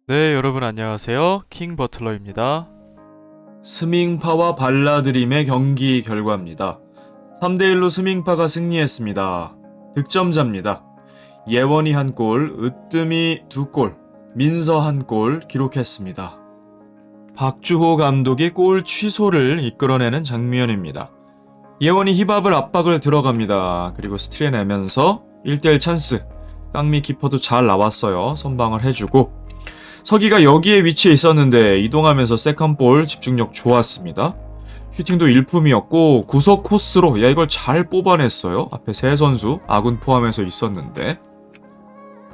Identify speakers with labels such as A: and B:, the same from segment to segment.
A: 네, 여러분 안녕하세요. 킹 버틀러입니다.
B: 스밍파와 발라드림의 경기 결과입니다. 3대1로 스밍파가 승리했습니다. 득점자입니다. 예원이 1골, 으뜸이 2골, 민서 1골 기록했습니다. 박주호 감독이 골 취소를 이끌어내는 장면입니다. 예원이 힙합을 압박을 들어갑니다. 그리고 스틸 내면서 1대1 찬스. 깡미 키퍼도 잘 나왔어요. 선방을 해주고 서기가 여기에 위치해 있었는데 이동하면서 세컨볼 집중력 좋았습니다. 슈팅도 일품이었고 구석 코스로 이걸 잘 뽑아냈어요. 앞에 세 선수 아군 포함해서 있었는데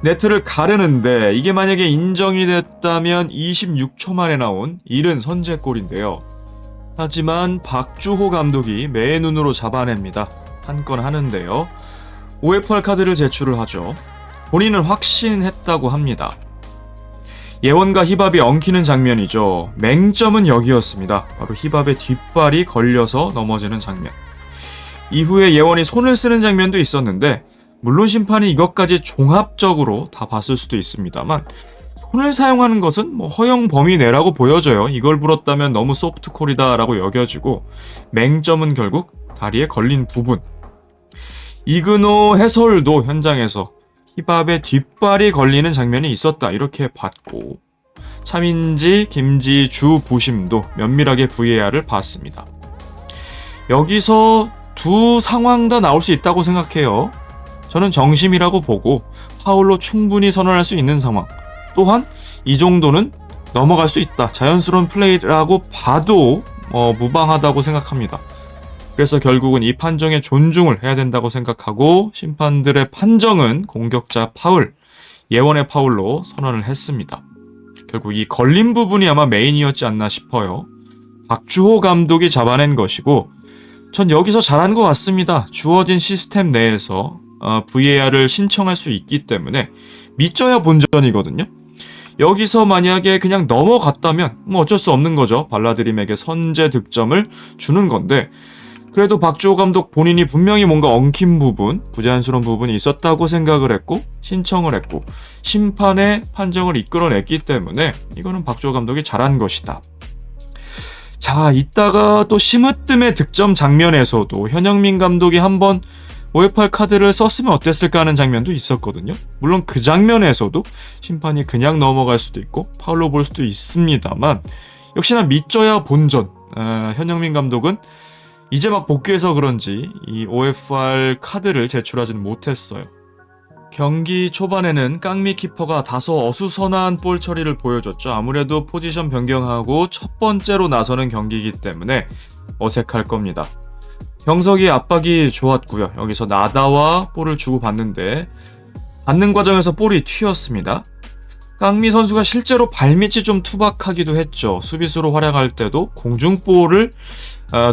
B: 네트를 가르는데 이게 만약에 인정이 됐다면 26초 만에 나온 이른 선제골인데요. 하지만 박주호 감독이 매 눈으로 잡아냅니다. 한 건 하는데요. OFR 카드를 제출을 하죠. 본인은 확신했다고 합니다. 예원과 힙합이 엉키는 장면이죠. 맹점은 여기였습니다. 바로 힙합의 뒷발이 걸려서 넘어지는 장면. 이후에 예원이 손을 쓰는 장면도 있었는데 물론 심판이 이것까지 종합적으로 다 봤을 수도 있습니다만 손을 사용하는 것은 허용 범위 내라고 보여져요. 이걸 불었다면 너무 소프트콜이다 라고 여겨지고 맹점은 결국 다리에 걸린 부분. 이근호 해설도 현장에서 힙합의 뒷발이 걸리는 장면이 있었다 이렇게 봤고 차민지, 김지, 주, 부심도 면밀하게 VAR을 봤습니다. 여기서 두 상황 다 나올 수 있다고 생각해요. 저는 정심이라고 보고 파울로 충분히 선언할 수 있는 상황, 또한 이 정도는 넘어갈 수 있다, 자연스러운 플레이라고 봐도 무방하다고 생각합니다. 그래서 결국은 이 판정에 존중을 해야 된다고 생각하고 심판들의 판정은 공격자 파울, 예원의 파울로 선언을 했습니다. 결국 이 걸린 부분이 아마 메인이었지 않나 싶어요. 박주호 감독이 잡아낸 것이고 전 여기서 잘한 것 같습니다. 주어진 시스템 내에서 VAR을 신청할 수 있기 때문에 믿져야 본전이거든요. 여기서 만약에 그냥 넘어갔다면 어쩔 수 없는 거죠. 발라드림에게 선제 득점을 주는 건데 그래도 박주호 감독 본인이 분명히 뭔가 엉킨 부분, 부자연스러운 부분이 있었다고 생각을 했고 신청을 했고 심판의 판정을 이끌어냈기 때문에 이거는 박주호 감독이 잘한 것이다. 자, 이따가 또 심으뜸의 득점 장면에서도 현영민 감독이 한번 OFR 카드를 썼으면 어땠을까 하는 장면도 있었거든요. 물론 그 장면에서도 심판이 그냥 넘어갈 수도 있고 파울로 볼 수도 있습니다만 역시나 믿져야 본전. 현영민 감독은 이제 막 복귀해서 그런지 이 OFR 카드를 제출하지는 못했어요. 경기 초반에는 깡미 키퍼가 다소 어수선한 볼 처리를 보여줬죠. 아무래도 포지션 변경하고 첫 번째로 나서는 경기이기 때문에 어색할 겁니다. 경석이 압박이 좋았고요. 여기서 나다와 볼을 주고받는데 받는 과정에서 볼이 튀었습니다. 깡미 선수가 실제로 발밑이 좀 투박하기도 했죠. 수비수로 활약할 때도 공중볼을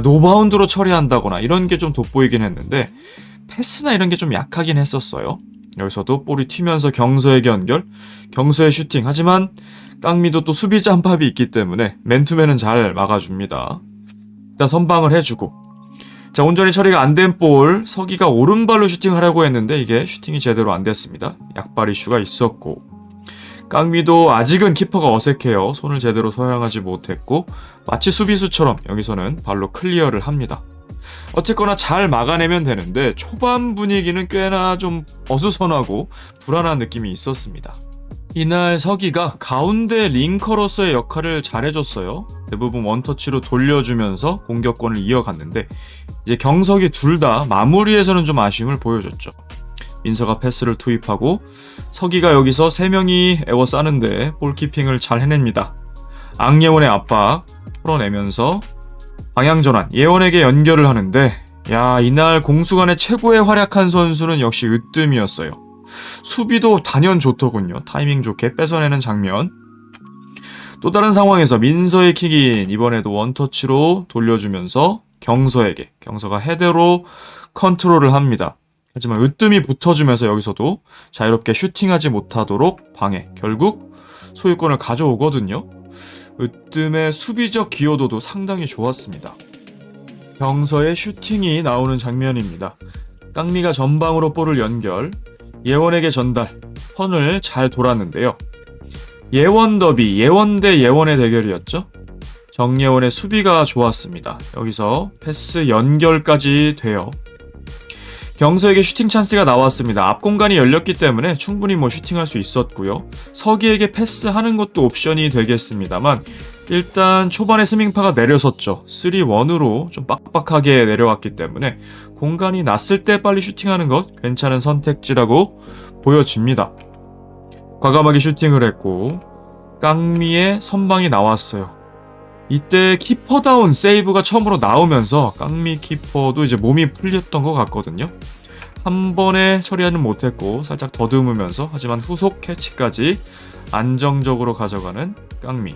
B: 노바운드로 처리한다거나 이런 게 좀 돋보이긴 했는데 패스나 이런 게 좀 약하긴 했었어요. 여기서도 볼이 튀면서 경서에게 연결, 경서의 슈팅. 하지만 깡미도 또 수비 짬밥이 있기 때문에 맨투맨은 잘 막아줍니다. 일단 선방을 해주고 자, 온전히 처리가 안 된 볼, 서기가 오른발로 슈팅하려고 했는데 이게 슈팅이 제대로 안 됐습니다. 약발 이슈가 있었고 깡미도 아직은 키퍼가 어색해요. 손을 제대로 소양하지 못했고 마치 수비수처럼 여기서는 발로 클리어를 합니다. 어쨌거나 잘 막아내면 되는데 초반 분위기는 꽤나 좀 어수선하고 불안한 느낌이 있었습니다. 이날 서기가 가운데 링커로서의 역할을 잘해줬어요. 대부분 원터치로 돌려주면서 공격권을 이어갔는데 이제 경석이 둘 다 마무리에서는 좀 아쉬움을 보여줬죠. 민서가 패스를 투입하고 서기가 여기서 3명이 에워싸는데 볼키핑을 잘 해냅니다. 악예원의 압박 풀어내면서 방향전환, 예원에게 연결을 하는데 이날 공수간에 최고의 활약한 선수는 역시 으뜸이었어요. 수비도 단연 좋더군요. 타이밍 좋게 뺏어내는 장면. 또 다른 상황에서 민서의 킥인 이번에도 원터치로 돌려주면서 경서에게, 경서가 헤더로 컨트롤을 합니다. 하지만 으뜸이 붙어주면서 여기서도 자유롭게 슈팅하지 못하도록 방해. 결국 소유권을 가져오거든요. 으뜸의 수비적 기여도도 상당히 좋았습니다. 경서의 슈팅이 나오는 장면입니다. 깡미가 전방으로 볼을 연결, 예원에게 전달, 턴을 잘 돌았는데요. 예원 더비, 예원 대 예원의 대결이었죠. 정예원의 수비가 좋았습니다. 여기서 패스 연결까지 돼요. 경서에게 슈팅 찬스가 나왔습니다. 앞 공간이 열렸기 때문에 충분히 슈팅할 수 있었고요. 서기에게 패스하는 것도 옵션이 되겠습니다만 일단 초반에 스밍파가 내려섰죠. 3-1으로 좀 빡빡하게 내려왔기 때문에 공간이 났을 때 빨리 슈팅하는 것 괜찮은 선택지라고 보여집니다. 과감하게 슈팅을 했고 깡미의 선방이 나왔어요. 이때 키퍼다운 세이브가 처음으로 나오면서 깡미 키퍼도 이제 몸이 풀렸던 것 같거든요. 한 번에 처리하는 못했고 살짝 더듬으면서 하지만 후속 캐치까지 안정적으로 가져가는 깡미.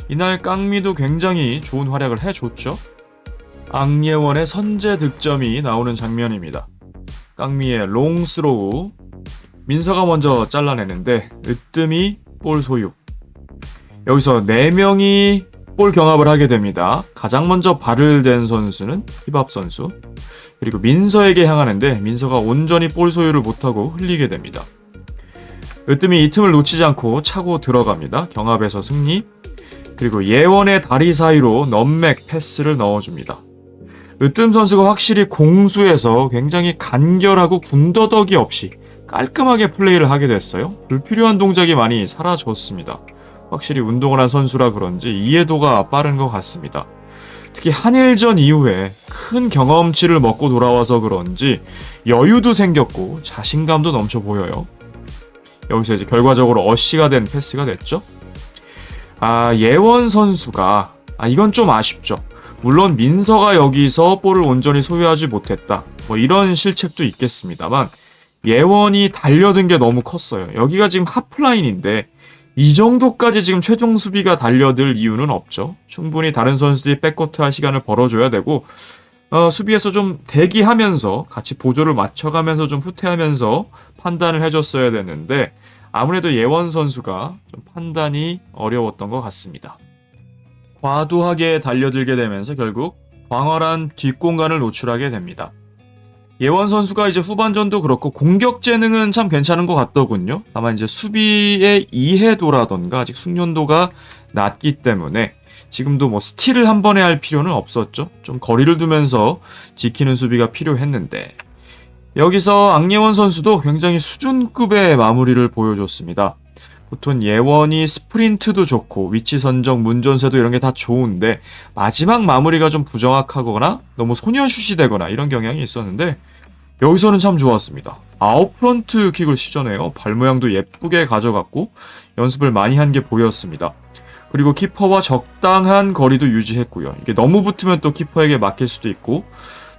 B: 이날 깡미도 굉장히 좋은 활약을 해줬죠. 앙예원의 선제 득점이 나오는 장면입니다. 깡미의 롱스로우. 민서가 먼저 잘라내는데 으뜸이 볼 소유. 여기서 4명이 볼 경합을 하게 됩니다. 가장 먼저 발을 댄 선수는 힙합 선수. 그리고 민서에게 향하는데 민서가 온전히 볼 소유를 못하고 흘리게 됩니다. 으뜸이 이 틈을 놓치지 않고 차고 들어갑니다. 경합에서 승리. 그리고 예원의 다리 사이로 넘맥 패스를 넣어줍니다. 으뜸 선수가 확실히 공수에서 굉장히 간결하고 군더더기 없이 깔끔하게 플레이를 하게 됐어요. 불필요한 동작이 많이 사라졌습니다. 확실히 운동을 한 선수라 그런지 이해도가 빠른 것 같습니다. 특히 한일전 이후에 큰 경험치를 먹고 돌아와서 그런지 여유도 생겼고 자신감도 넘쳐 보여요. 여기서 이제 결과적으로 어시가 된 패스가 됐죠. 예원 선수가 이건 좀 아쉽죠. 물론 민서가 여기서 볼을 온전히 소유하지 못했다. 이런 실책도 있겠습니다만 예원이 달려든 게 너무 컸어요. 여기가 지금 하프라인인데 이 정도까지 지금 최종 수비가 달려들 이유는 없죠. 충분히 다른 선수들이 백코트 할 시간을 벌어줘야 되고 수비에서 좀 대기하면서 같이 보조를 맞춰가면서 좀 후퇴하면서 판단을 해줬어야 되는데 아무래도 예원 선수가 좀 판단이 어려웠던 것 같습니다. 과도하게 달려들게 되면서 결국 광활한 뒷공간을 노출하게 됩니다. 예원 선수가 이제 후반전도 그렇고 공격 재능은 참 괜찮은 것 같더군요. 다만 이제 수비의 이해도라던가 아직 숙련도가 낮기 때문에 지금도 스틸을 한 번에 할 필요는 없었죠. 좀 거리를 두면서 지키는 수비가 필요했는데 여기서 앙예원 선수도 굉장히 수준급의 마무리를 보여줬습니다. 보통 예원이 스프린트도 좋고 위치 선정, 문전세도 이런 게 다 좋은데 마지막 마무리가 좀 부정확하거나 너무 소녀슛이 되거나 이런 경향이 있었는데 여기서는 참 좋았습니다. 아웃프런트 킥을 시전해요. 발 모양도 예쁘게 가져갔고 연습을 많이 한 게 보였습니다. 그리고 키퍼와 적당한 거리도 유지했고요. 이게 너무 붙으면 또 키퍼에게 막힐 수도 있고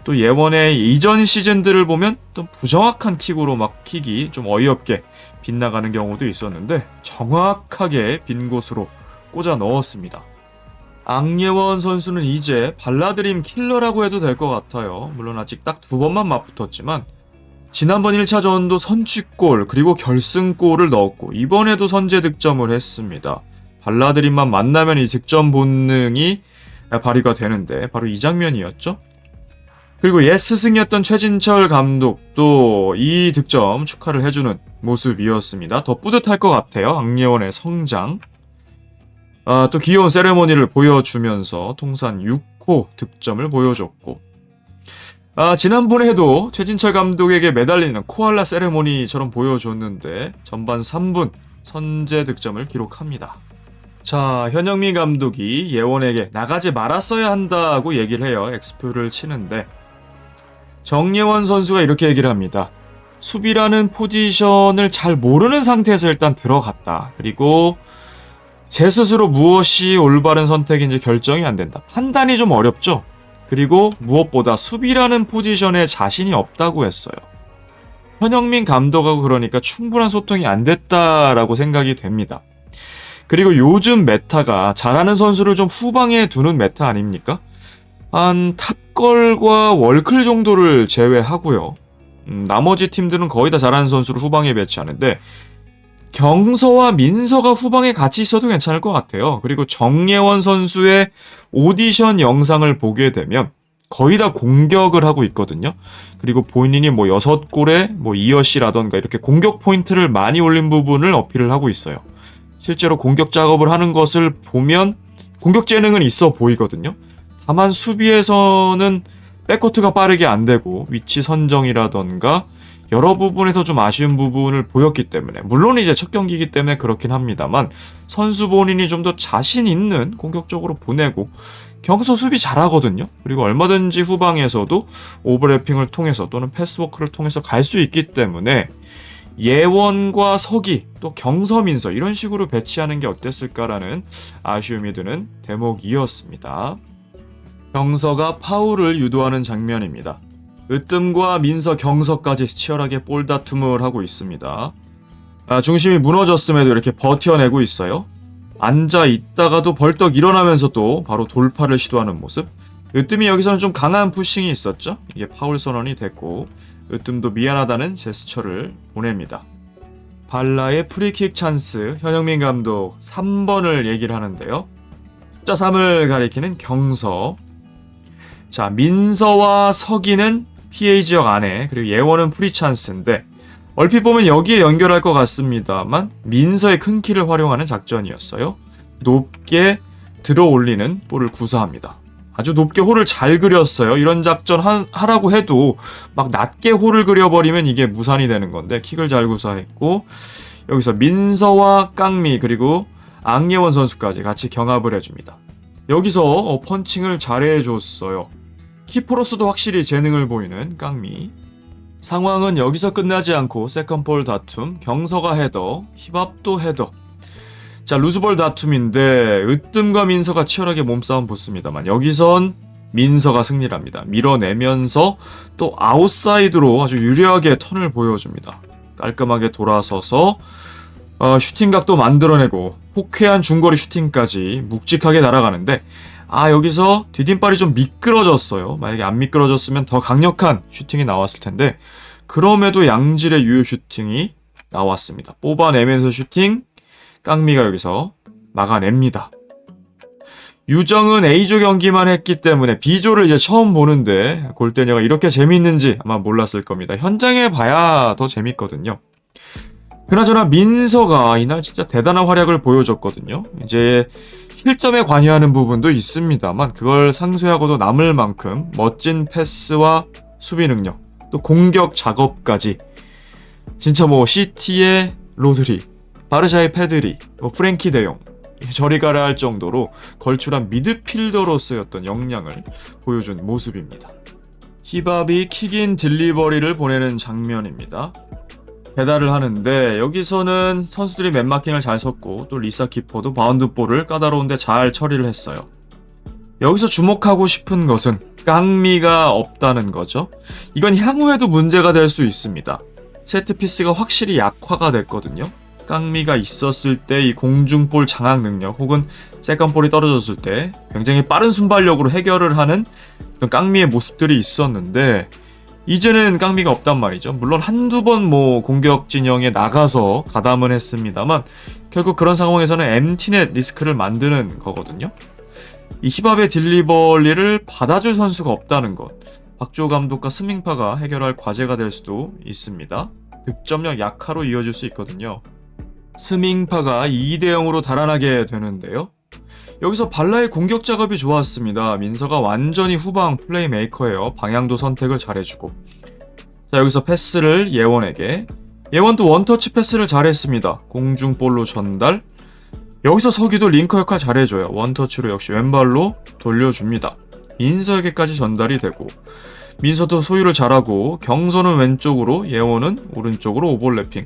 B: 또 예원의 이전 시즌들을 보면 또 부정확한 킥으로 킥이 좀 어이없게 빗나가는 경우도 있었는데 정확하게 빈 곳으로 꽂아 넣었습니다. 앙예원 선수는 이제 발라드림 킬러라고 해도 될 것 같아요. 물론 아직 딱 2번만 맞붙었지만 지난번 1차전도 선취골 그리고 결승골을 넣었고 이번에도 선제 득점을 했습니다. 발라드림만 만나면 이 득점 본능이 발휘가 되는데 바로 이 장면이었죠. 그리고 예스승이었던 최진철 감독도 이 득점 축하를 해주는 모습이었습니다. 더 뿌듯할 것 같아요. 앙예원의 성장. 또 귀여운 세레모니를 보여주면서 통산 6호 득점을 보여줬고 지난번에도 최진철 감독에게 매달리는 코알라 세레모니처럼 보여줬는데 전반 3분 선제 득점을 기록합니다. 자, 현영민 감독이 예원에게 나가지 말았어야 한다고 얘기를 해요. X표를 치는데 정예원 선수가 이렇게 얘기를 합니다. 수비라는 포지션을 잘 모르는 상태에서 일단 들어갔다. 그리고 제 스스로 무엇이 올바른 선택인지 결정이 안 된다. 판단이 좀 어렵죠? 그리고 무엇보다 수비라는 포지션에 자신이 없다고 했어요. 현영민 감독하고 그러니까 충분한 소통이 안 됐다라고 생각이 됩니다. 그리고 요즘 메타가 잘하는 선수를 좀 후방에 두는 메타 아닙니까? 한 탑걸과 월클 정도를 제외하고요. 나머지 팀들은 거의 다 잘하는 선수를 후방에 배치하는데 경서와 민서가 후방에 같이 있어도 괜찮을 것 같아요. 그리고 정예원 선수의 오디션 영상을 보게 되면 거의 다 공격을 하고 있거든요. 그리고 본인이 6골에 이어시라던가 이렇게 공격 포인트를 많이 올린 부분을 어필을 하고 있어요. 실제로 공격 작업을 하는 것을 보면 공격 재능은 있어 보이거든요. 다만 수비에서는 백코트가 빠르게 안 되고 위치 선정이라던가 여러 부분에서 좀 아쉬운 부분을 보였기 때문에, 물론 이제 첫 경기이기 때문에 그렇긴 합니다만 선수 본인이 좀 더 자신 있는 공격적으로 보내고 경서 수비 잘하거든요. 그리고 얼마든지 후방에서도 오버래핑을 통해서 또는 패스워크를 통해서 갈 수 있기 때문에 예원과 서기 또 경서민서 이런 식으로 배치하는 게 어땠을까라는 아쉬움이 드는 대목이었습니다. 경서가 파울을 유도하는 장면입니다. 으뜸과 민서, 경서까지 치열하게 볼 다툼을 하고 있습니다. 중심이 무너졌음에도 이렇게 버텨내고 있어요. 앉아 있다가도 벌떡 일어나면서 또 바로 돌파를 시도하는 모습. 으뜸이 여기서는 좀 강한 푸싱이 있었죠. 이게 파울 선언이 됐고 으뜸도 미안하다는 제스처를 보냅니다. 발라의 프리킥 찬스, 현영민 감독 3번을 얘기를 하는데요. 숫자 3을 가리키는 경서. 자, 민서와 서기는 PA 지역 안에, 그리고 예원은 프리 찬스인데 얼핏 보면 여기에 연결할 것 같습니다만 민서의 큰 키를 활용하는 작전이었어요. 높게 들어 올리는 볼을 구사합니다. 아주 높게 홀을 잘 그렸어요. 이런 작전 하라고 해도 막 낮게 홀을 그려버리면 이게 무산이 되는 건데 킥을 잘 구사했고, 여기서 민서와 깡미 그리고 앙예원 선수까지 같이 경합을 해줍니다. 여기서 펀칭을 잘해줬어요. 키퍼로서도 확실히 재능을 보이는 깡미. 상황은 여기서 끝나지 않고 세컨볼 다툼, 경서가 헤더, 힙합도 헤더. 자, 루즈볼 다툼인데 으뜸과 민서가 치열하게 몸싸움 붙습니다만 여기선 민서가 승리를 합니다. 밀어내면서 또 아웃사이드로 아주 유리하게 턴을 보여줍니다. 깔끔하게 돌아서서 슈팅각도 만들어내고 호쾌한 중거리 슈팅까지 묵직하게 날아가는데, 여기서 디딤발이 좀 미끄러졌어요. 만약에 안 미끄러졌으면 더 강력한 슈팅이 나왔을 텐데 그럼에도 양질의 유효 슈팅이 나왔습니다. 뽑아내면서 슈팅, 깡미가 여기서 막아냅니다. 유정은 A조 경기만 했기 때문에 B조를 이제 처음 보는데 골대녀가 이렇게 재밌는지 아마 몰랐을 겁니다. 현장에 봐야 더 재밌거든요. 그나저나 민서가 이날 진짜 대단한 활약을 보여줬거든요. 이제 실점에 관여하는 부분도 있습니다만 그걸 상쇄하고도 남을 만큼 멋진 패스와 수비 능력, 또 공격 작업까지, 진짜 뭐 시티의 로드리, 바르샤의 페드리, 프랭키 데용 저리 가라 할 정도로 걸출한 미드필더로서의 어떤 역량을 보여준 모습입니다. 히밥이 킥인 딜리버리를 보내는 장면입니다. 배달을 하는데 여기서는 선수들이 맨마킹을 잘 섰고 또 리사 키퍼도 바운드볼을 까다로운데 잘 처리를 했어요. 여기서 주목하고 싶은 것은 깡미가 없다는 거죠. 이건 향후에도 문제가 될 수 있습니다. 세트피스가 확실히 약화가 됐거든요. 깡미가 있었을 때 이 공중볼 장악 능력 혹은 세컨볼이 떨어졌을 때 굉장히 빠른 순발력으로 해결을 하는 깡미의 모습들이 있었는데 이제는 깡미가 없단 말이죠. 물론 한두 번 공격 진영에 나가서 가담은 했습니다만 결국 그런 상황에서는 엠티넷 리스크를 만드는 거거든요. 이 히밥의 딜리버리를 받아줄 선수가 없다는 것, 박주호 감독과 스밍파가 해결할 과제가 될 수도 있습니다. 득점력 약화로 이어질 수 있거든요. 스밍파가 2대0으로 달아나게 되는데요. 여기서 발라의 공격 작업이 좋았습니다. 민서가 완전히 후방 플레이메이커예요. 방향도 선택을 잘해주고. 자, 여기서 패스를 예원에게. 예원도 원터치 패스를 잘했습니다. 공중볼로 전달. 여기서 서기도 링커 역할 잘해줘요. 원터치로 역시 왼발로 돌려줍니다. 민서에게까지 전달이 되고, 민서도 소유를 잘하고 경서는 왼쪽으로, 예원은 오른쪽으로 오버래핑.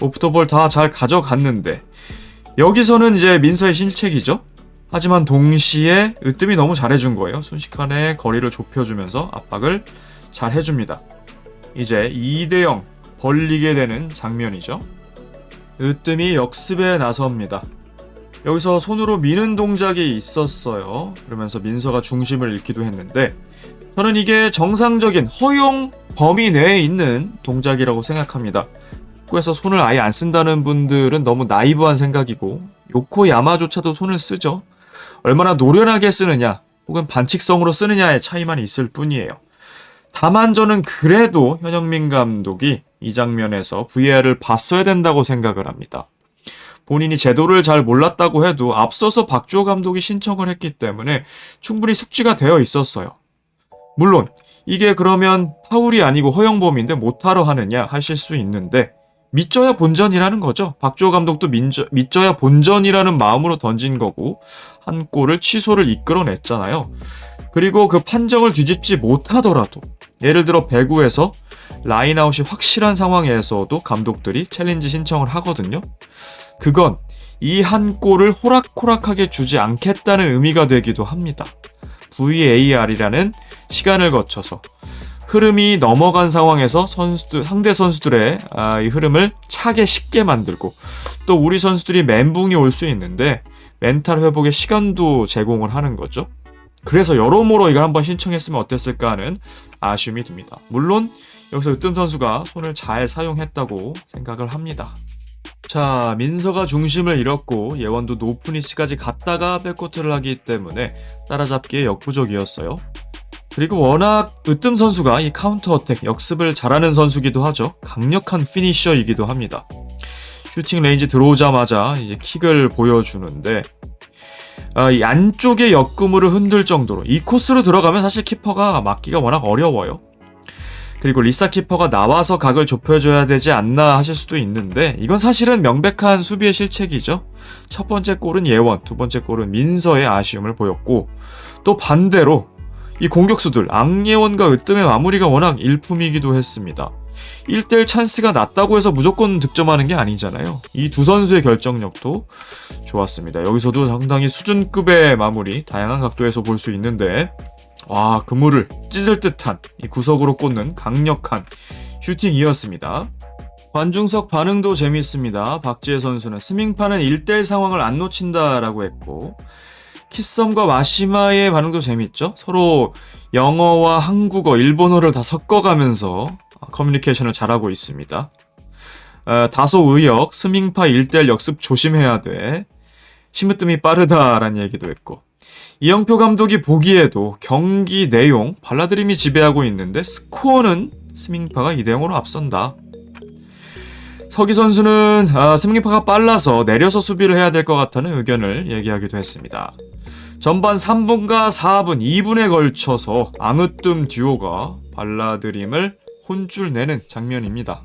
B: 오프더볼 다 잘 가져갔는데 여기서는 이제 민서의 실책이죠. 하지만 동시에 으뜸이 너무 잘해준 거예요. 순식간에 거리를 좁혀주면서 압박을 잘 해줍니다. 이제 2대0 벌리게 되는 장면이죠. 으뜸이 역습에 나섭니다. 여기서 손으로 미는 동작이 있었어요. 그러면서 민서가 중심을 잃기도 했는데 저는 이게 정상적인 허용 범위 내에 있는 동작이라고 생각합니다. 축구에서 손을 아예 안 쓴다는 분들은 너무 나이브한 생각이고 요코야마조차도 손을 쓰죠. 얼마나 노련하게 쓰느냐 혹은 반칙성으로 쓰느냐의 차이만 있을 뿐이에요. 다만 저는 그래도 현영민 감독이 이 장면에서 VAR을 봤어야 된다고 생각을 합니다. 본인이 제도를 잘 몰랐다고 해도 앞서서 박주호 감독이 신청을 했기 때문에 충분히 숙지가 되어 있었어요. 물론 이게 그러면 파울이 아니고 허용범인데 못하러 하느냐 하실 수 있는데 믿져야 본전이라는 거죠. 박주호 감독도 믿져야 본전이라는 마음으로 던진 거고 한 골을 취소를 이끌어냈잖아요. 그리고 그 판정을 뒤집지 못하더라도 예를 들어 배구에서 라인아웃이 확실한 상황에서도 감독들이 챌린지 신청을 하거든요. 그건 이 한 골을 호락호락하게 주지 않겠다는 의미가 되기도 합니다. VAR이라는 시간을 거쳐서 흐름이 넘어간 상황에서 상대 선수들의 이 흐름을 차게 쉽게 만들고 또 우리 선수들이 멘붕이 올 수 있는데 멘탈 회복의 시간도 제공을 하는 거죠. 그래서 여러모로 이걸 한번 신청했으면 어땠을까 하는 아쉬움이 듭니다. 물론 여기서 으뜸 선수가 손을 잘 사용했다고 생각을 합니다. 자, 민서가 중심을 잃었고 예원도 높은 위치까지 갔다가 백코트를 하기 때문에 따라잡기에 역부족이었어요. 그리고 워낙 으뜸 선수가 이 카운터 어택 역습을 잘하는 선수기도 하죠. 강력한 피니셔이기도 합니다. 슈팅 레인지 들어오자마자 이제 킥을 보여주는데 이 안쪽의 역구물을 흔들 정도로 이 코스로 들어가면 사실 키퍼가 막기가 워낙 어려워요. 그리고 리사 키퍼가 나와서 각을 좁혀줘야 되지 않나 하실 수도 있는데 이건 사실은 명백한 수비의 실책이죠. 첫 번째 골은 예원, 두 번째 골은 민서의 아쉬움을 보였고 또 반대로 이 공격수들 앙예원과 으뜸의 마무리가 워낙 일품이기도 했습니다. 1대1 찬스가 났다고 해서 무조건 득점하는 게 아니잖아요. 이 두 선수의 결정력도 좋았습니다. 여기서도 상당히 수준급의 마무리 다양한 각도에서 볼 수 있는데 와, 그물을 찢을 듯한 이 구석으로 꽂는 강력한 슈팅이었습니다. 관중석 반응도 재밌습니다. 박지혜 선수는 스밍파는 1대1 상황을 안 놓친다라고 했고 키썸과 마시마의 반응도 재밌죠. 서로 영어와 한국어, 일본어를 다 섞어가면서 커뮤니케이션을 잘하고 있습니다. 다소 의역, 스밍파 1대1 역습 조심해야 돼. 심으뜸이 빠르다라는 얘기도 했고 이영표 감독이 보기에도 경기 내용, 발라드림이 지배하고 있는데 스코어는 스밍파가 2대0으로 앞선다. 서기 선수는 스밍파가 빨라서 내려서 수비를 해야 될 것 같다는 의견을 얘기하기도 했습니다. 전반 3분과 4분, 2분에 걸쳐서 앙으뜸 듀오가 발라드림을 혼쭐 내는 장면입니다.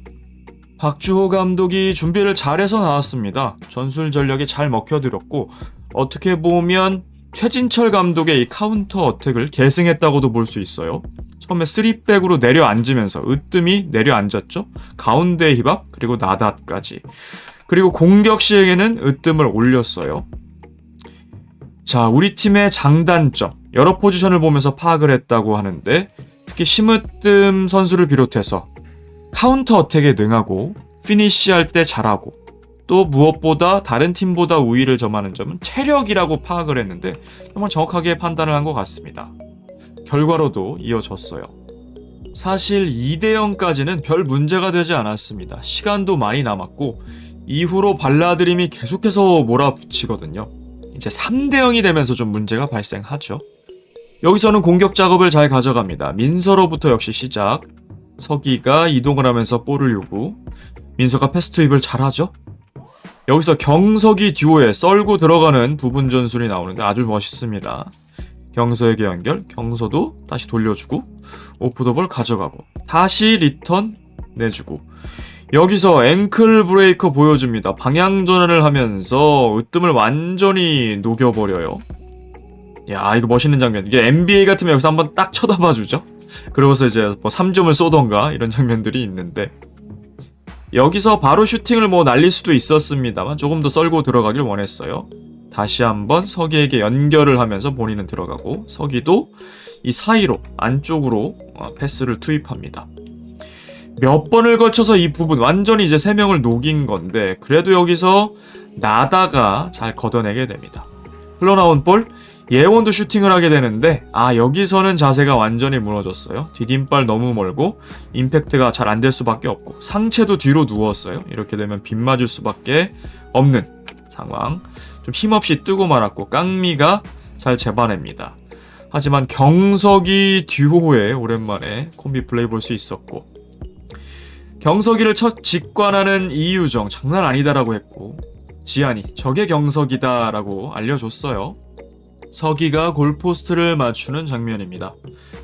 B: 박주호 감독이 준비를 잘해서 나왔습니다. 전술 전략이 잘 먹혀들었고 어떻게 보면 최진철 감독의 이 카운터 어택을 계승했다고도 볼 수 있어요. 처음에 3백으로 내려앉으면서 으뜸이 내려앉았죠. 가운데 히밥 그리고 나닷까지. 그리고 공격 시에는 으뜸을 올렸어요. 자, 우리 팀의 장단점 여러 포지션을 보면서 파악을 했다고 하는데 특히 심으뜸 선수를 비롯해서 카운터 어택에 능하고 피니시할 때 잘하고 또 무엇보다 다른 팀보다 우위를 점하는 점은 체력이라고 파악을 했는데 정말 정확하게 판단을 한 것 같습니다. 결과로도 이어졌어요. 사실 2대0까지는 별 문제가 되지 않았습니다. 시간도 많이 남았고 이후로 발라드림이 계속해서 몰아붙이거든요. 이제 3대0이 되면서 좀 문제가 발생하죠. 여기서는 공격 작업을 잘 가져갑니다. 민서로부터 역시 시작. 서기가 이동을 하면서 볼을 요구. 민서가 패스 투입을 잘하죠. 여기서 경석이 듀오에 썰고 들어가는 부분 전술이 나오는데 아주 멋있습니다. 경서에게 연결, 경서도 다시 돌려주고 오프 더 볼 가져가고 다시 리턴 내주고 여기서 앵클 브레이커 보여줍니다. 방향 전환을 하면서 으뜸을 완전히 녹여버려요. 야, 이거 멋있는 장면. 이게 NBA 같으면 여기서 한번 딱 쳐다봐주죠. 그러고서 이제 뭐 3점을 쏘던가 이런 장면들이 있는데 여기서 바로 슈팅을 뭐 날릴 수도 있었습니다만 조금 더 썰고 들어가길 원했어요. 다시 한번 서기에게 연결을 하면서 본인은 들어가고 서기도 이 사이로 안쪽으로 패스를 투입합니다. 몇 번을 걸쳐서 이 부분 완전히 이제 3명을 녹인 건데 그래도 여기서 나다가 잘 걷어내게 됩니다. 흘러나온 볼 예원도 슈팅을 하게 되는데 여기서는 자세가 완전히 무너졌어요. 디딤발 너무 멀고 임팩트가 잘 안 될 수밖에 없고 상체도 뒤로 누웠어요. 이렇게 되면 빗 맞을 수밖에 없는 상황. 좀 힘없이 뜨고 말았고 깡미가 잘 잡아냅니다. 하지만 경석이 듀오에 오랜만에 콤비 플레이 볼 수 있었고 경석이를 첫 직관하는 이유정 장난 아니다라고 했고 지한이 적의 경석이다 라고 알려줬어요. 서기가 골포스트를 맞추는 장면입니다.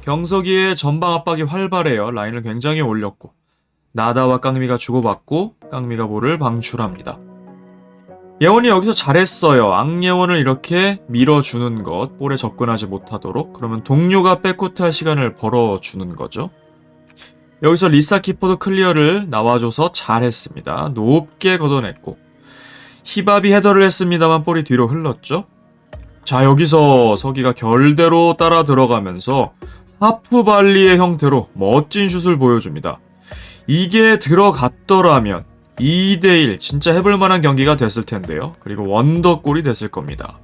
B: 경석이의 전방 압박이 활발해요. 라인을 굉장히 올렸고 나다와 깡미가 주고받고 깡미가 볼을 방출합니다. 예원이 여기서 잘했어요. 악예원을 이렇게 밀어주는 것, 볼에 접근하지 못하도록. 그러면 동료가 백코트 할 시간을 벌어주는 거죠. 여기서 리사 키퍼도 클리어를 나와줘서 잘했습니다. 높게 걷어냈고 히밥이 헤더를 했습니다만 볼이 뒤로 흘렀죠. 자, 여기서 서기가 결대로 따라 들어가면서 하프발리의 형태로 멋진 슛을 보여줍니다. 이게 들어갔더라면 2대1 진짜 해볼 만한 경기가 됐을 텐데요. 그리고 원더골이 됐을 겁니다.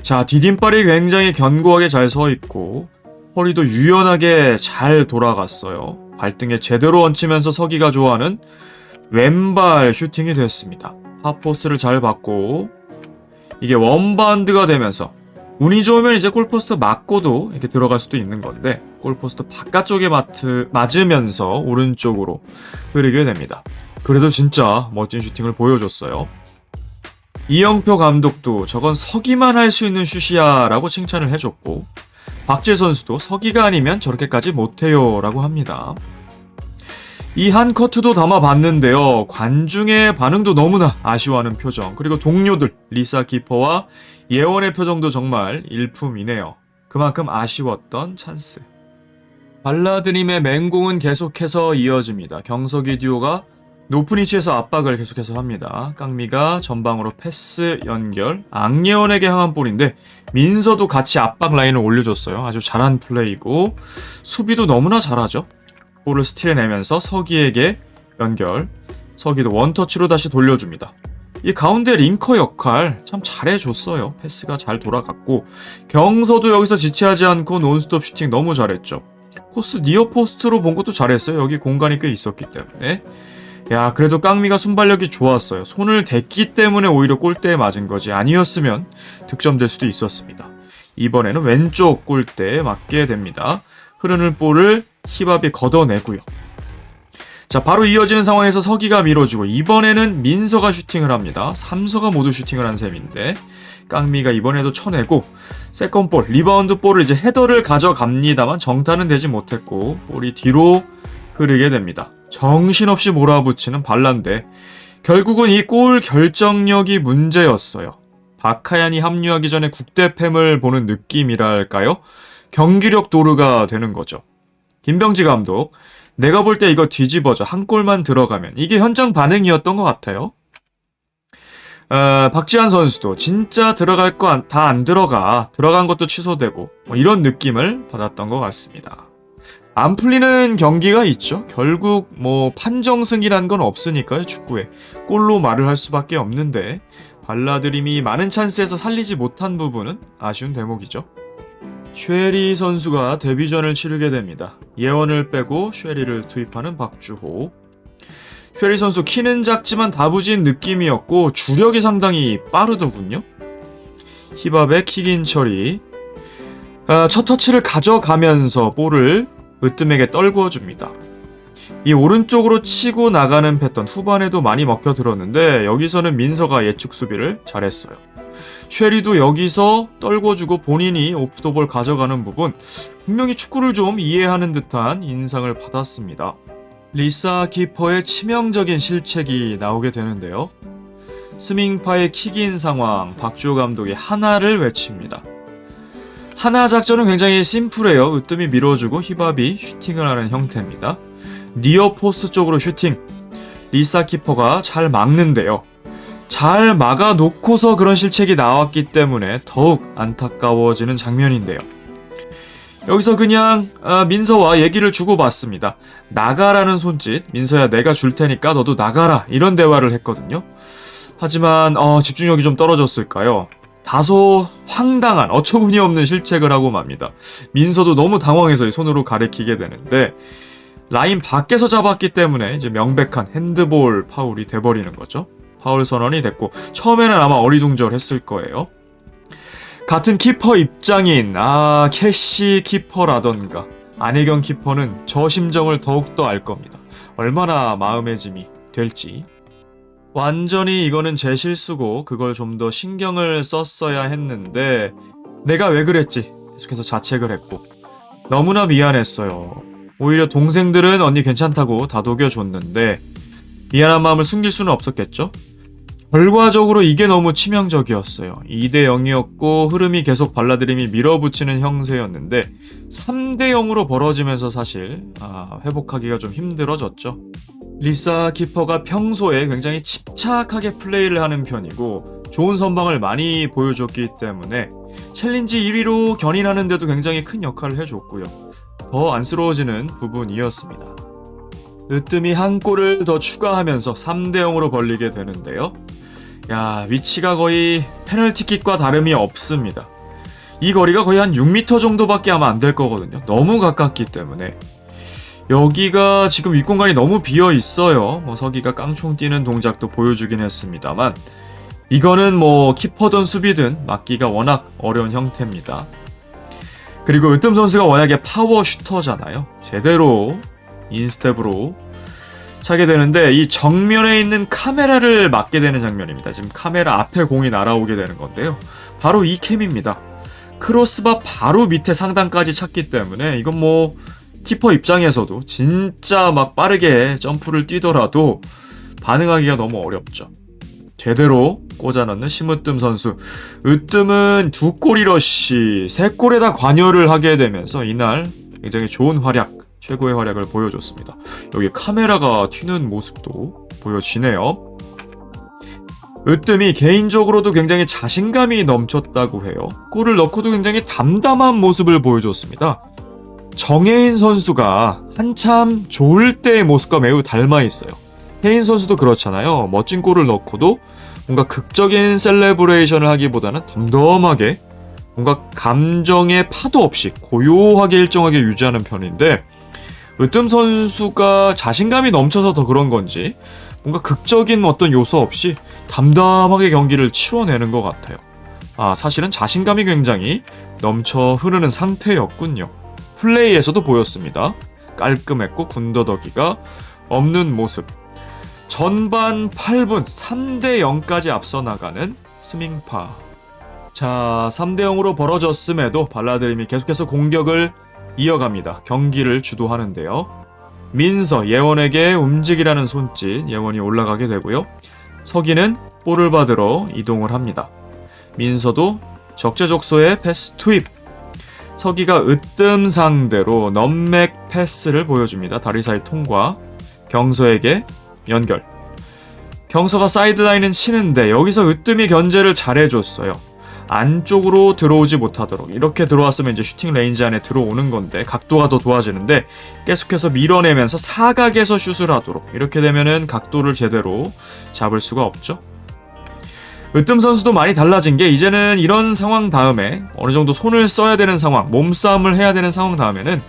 B: 자, 디딤발이 굉장히 견고하게 잘 서 있고 허리도 유연하게 잘 돌아갔어요. 발등에 제대로 얹히면서 서기가 좋아하는 왼발 슈팅이 됐습니다. 팝포스트를 잘 받고 이게 원바운드가 되면서 운이 좋으면 이제 골포스트 맞고도 이렇게 들어갈 수도 있는 건데 골포스트 바깥쪽에 맞으면서 오른쪽으로 흐르게 됩니다. 그래도 진짜 멋진 슈팅을 보여줬어요. 이영표 감독도 저건 서기만 할 수 있는 슛이야 라고 칭찬을 해줬고 박재 선수도 서기가 아니면 저렇게까지 못해요 라고 합니다. 이 한 커트도 담아봤는데요. 관중의 반응도 너무나 아쉬워하는 표정, 그리고 동료들 리사 키퍼와 예원의 표정도 정말 일품이네요. 그만큼 아쉬웠던 찬스. 발라드님의 맹공은 계속해서 이어집니다. 경석이 듀오가 높은 위치에서 압박을 계속해서 합니다. 깡미가 전방으로 패스 연결, 악예원에게 향한 볼인데 민서도 같이 압박 라인을 올려줬어요. 아주 잘한 플레이고 수비도 너무나 잘하죠. 볼을 스틸해내면서 서기에게 연결, 서기도 원터치로 다시 돌려줍니다. 이 가운데 링커 역할 참 잘해줬어요. 패스가 잘 돌아갔고 경서도 여기서 지체하지 않고 논스톱 슈팅 너무 잘했죠. 코스 니어 포스트로 본 것도 잘했어요. 여기 공간이 꽤 있었기 때문에. 야, 그래도 깡미가 순발력이 좋았어요. 손을 댔기 때문에 오히려 골대에 맞은 거지 아니었으면 득점될 수도 있었습니다. 이번에는 왼쪽 골대에 맞게 됩니다. 흐르는 볼을 히밥이 걷어내고요. 자, 바로 이어지는 상황에서 서기가 밀어주고 이번에는 민서가 슈팅을 합니다. 3서가 모두 슈팅을 한 셈인데 깡미가 이번에도 쳐내고 세컨볼, 리바운드 볼을 이제 헤더를 가져갑니다만 정타는 되지 못했고 볼이 뒤로 흐르게 됩니다. 정신없이 몰아붙이는 발란데 결국은 이 골 결정력이 문제였어요. 박하얀이 합류하기 전에 국대팸을 보는 느낌이랄까요? 경기력 도르가 되는 거죠. 김병지 감독, 내가 볼 때 이거 뒤집어져 한 골만 들어가면 이게 현장 반응이었던 것 같아요. 박지한 선수도 진짜 들어갈 거 다 안 들어간 것도 취소되고 이런 느낌을 받았던 것 같습니다. 안 풀리는 경기가 있죠. 결국 판정승이란 건 없으니까요. 축구에 골로 말을 할 수밖에 없는데 발라드림이 많은 찬스에서 살리지 못한 부분은 아쉬운 대목이죠. 쉐리 선수가 데뷔전을 치르게 됩니다. 예원을 빼고 쉐리를 투입하는 박주호. 쉐리 선수 키는 작지만 다부진 느낌이었고 주력이 상당히 빠르더군요. 히밥의 킥인 처리. 첫 터치를 가져가면서 볼을 으뜸에게 떨구어줍니다. 이 오른쪽으로 치고 나가는 패턴 후반에도 많이 먹혀들었는데 여기서는 민서가 예측 수비를 잘했어요. 쉐리도 여기서 떨궈주고 본인이 오프더볼 가져가는 부분 분명히 축구를 좀 이해하는 듯한 인상을 받았습니다. 리사 키퍼의 치명적인 실책이 나오게 되는데요. 스밍파의 킥인 상황, 박주호 감독이 하나를 외칩니다. 하나 작전은 굉장히 심플해요. 으뜸이 밀어주고 히밥이 슈팅을 하는 형태입니다. 니어 포스트 쪽으로 슈팅. 리사 키퍼가 잘 막는데요. 잘 막아놓고서 그런 실책이 나왔기 때문에 더욱 안타까워지는 장면인데요. 여기서 그냥 민서와 얘기를 주고받습니다. 나가라는 손짓, 민서야 내가 줄 테니까 너도 나가라 이런 대화를 했거든요. 하지만 집중력이 좀 떨어졌을까요? 다소 황당한 어처구니 없는 실책을 하고 맙니다. 민서도 너무 당황해서 손으로 가리키게 되는데 라인 밖에서 잡았기 때문에 이제 명백한 핸드볼 파울이 돼버리는 거죠. 파울 선언이 됐고 처음에는 아마 어리둥절했을 거예요. 같은 키퍼 입장인 캐시 키퍼라던가 안혜경 키퍼는 저 심정을 더욱더 알 겁니다. 얼마나 마음의 짐이 될지. 완전히 이거는 제 실수고 그걸 좀 더 신경을 썼어야 했는데 내가 왜 그랬지? 계속해서 자책을 했고 너무나 미안했어요. 오히려 동생들은 언니 괜찮다고 다독여줬는데 미안한 마음을 숨길 수는 없었겠죠? 결과적으로 이게 너무 치명적이었어요. 2대 0이었고 흐름이 계속 발라드림이 밀어붙이는 형세였는데 3대 0으로 벌어지면서 사실 회복하기가 좀 힘들어졌죠. 리사 키퍼가 평소에 굉장히 침착하게 플레이를 하는 편이고 좋은 선방을 많이 보여줬기 때문에 챌린지 1위로 견인하는데도 굉장히 큰 역할을 해줬고요. 더 안쓰러워지는 부분이었습니다. 으뜸이 한 골을 더 추가하면서 3대 0으로 벌리게 되는데요. 위치가 거의 페널티킥과 다름이 없습니다. 이 거리가 거의 한 6m 정도밖에 아마 안 될 거거든요. 너무 가깝기 때문에. 여기가 지금 윗공간이 너무 비어 있어요. 서기가 깡총 뛰는 동작도 보여주긴 했습니다만 이거는 키퍼든 수비든 막기가 워낙 어려운 형태입니다. 그리고 으뜸 선수가 워낙에 파워 슈터잖아요. 제대로 인스텝으로 차게 되는데 이 정면에 있는 카메라를 맞게 되는 장면입니다. 지금 카메라 앞에 공이 날아오게 되는 건데요. 바로 이 캠입니다. 크로스바 바로 밑에 상단까지 찼기 때문에 이건 키퍼 입장에서도 진짜 막 빠르게 점프를 뛰더라도 반응하기가 너무 어렵죠. 제대로 꽂아넣는 심으뜸 선수. 으뜸은 2골 1어시 3골에다 관여를 하게 되면서 이날 굉장히 좋은 활약, 최고의 활약을 보여줬습니다. 여기 카메라가 튀는 모습도 보여지네요. 으뜸이 개인적으로도 굉장히 자신감이 넘쳤다고 해요. 골을 넣고도 굉장히 담담한 모습을 보여줬습니다. 정혜인 선수가 한참 좋을 때의 모습과 매우 닮아 있어요. 혜인 선수도 그렇잖아요. 멋진 골을 넣고도 뭔가 극적인 셀레브레이션을 하기보다는 덤덤하게 뭔가 감정의 파도 없이 고요하게 일정하게 유지하는 편인데 으뜸 선수가 자신감이 넘쳐서 더 그런 건지 뭔가 극적인 어떤 요소 없이 담담하게 경기를 치러내는 것 같아요. 사실은 자신감이 굉장히 넘쳐 흐르는 상태였군요. 플레이에서도 보였습니다. 깔끔했고 군더더기가 없는 모습. 전반 8분 3대 0까지 앞서 나가는 스밍파. 자, 3대 0으로 벌어졌음에도 발라드림이 계속해서 공격을 이어갑니다. 경기를 주도하는데요. 민서, 예원에게 움직이라는 손짓, 예원이 올라가게 되고요. 서기는 볼을 받으러 이동을 합니다. 민서도 적재적소에 패스 투입. 서기가 으뜸 상대로 넘맥 패스를 보여줍니다. 다리 사이 통과. 경서에게 연결. 경서가 사이드라인은 치는데 여기서 으뜸이 견제를 잘해줬어요. 안쪽으로 들어오지 못하도록. 이렇게 들어왔으면 이제 슈팅 레인지 안에 들어오는 건데 각도가 더 좋아지는데 계속해서 밀어내면서 사각에서 슛을 하도록. 이렇게 되면은 각도를 제대로 잡을 수가 없죠. 으뜸 선수도 많이 달라진 게 이제는 이런 상황 다음에 어느 정도 손을 써야 되는 상황, 몸싸움을 해야 되는 상황 다음에는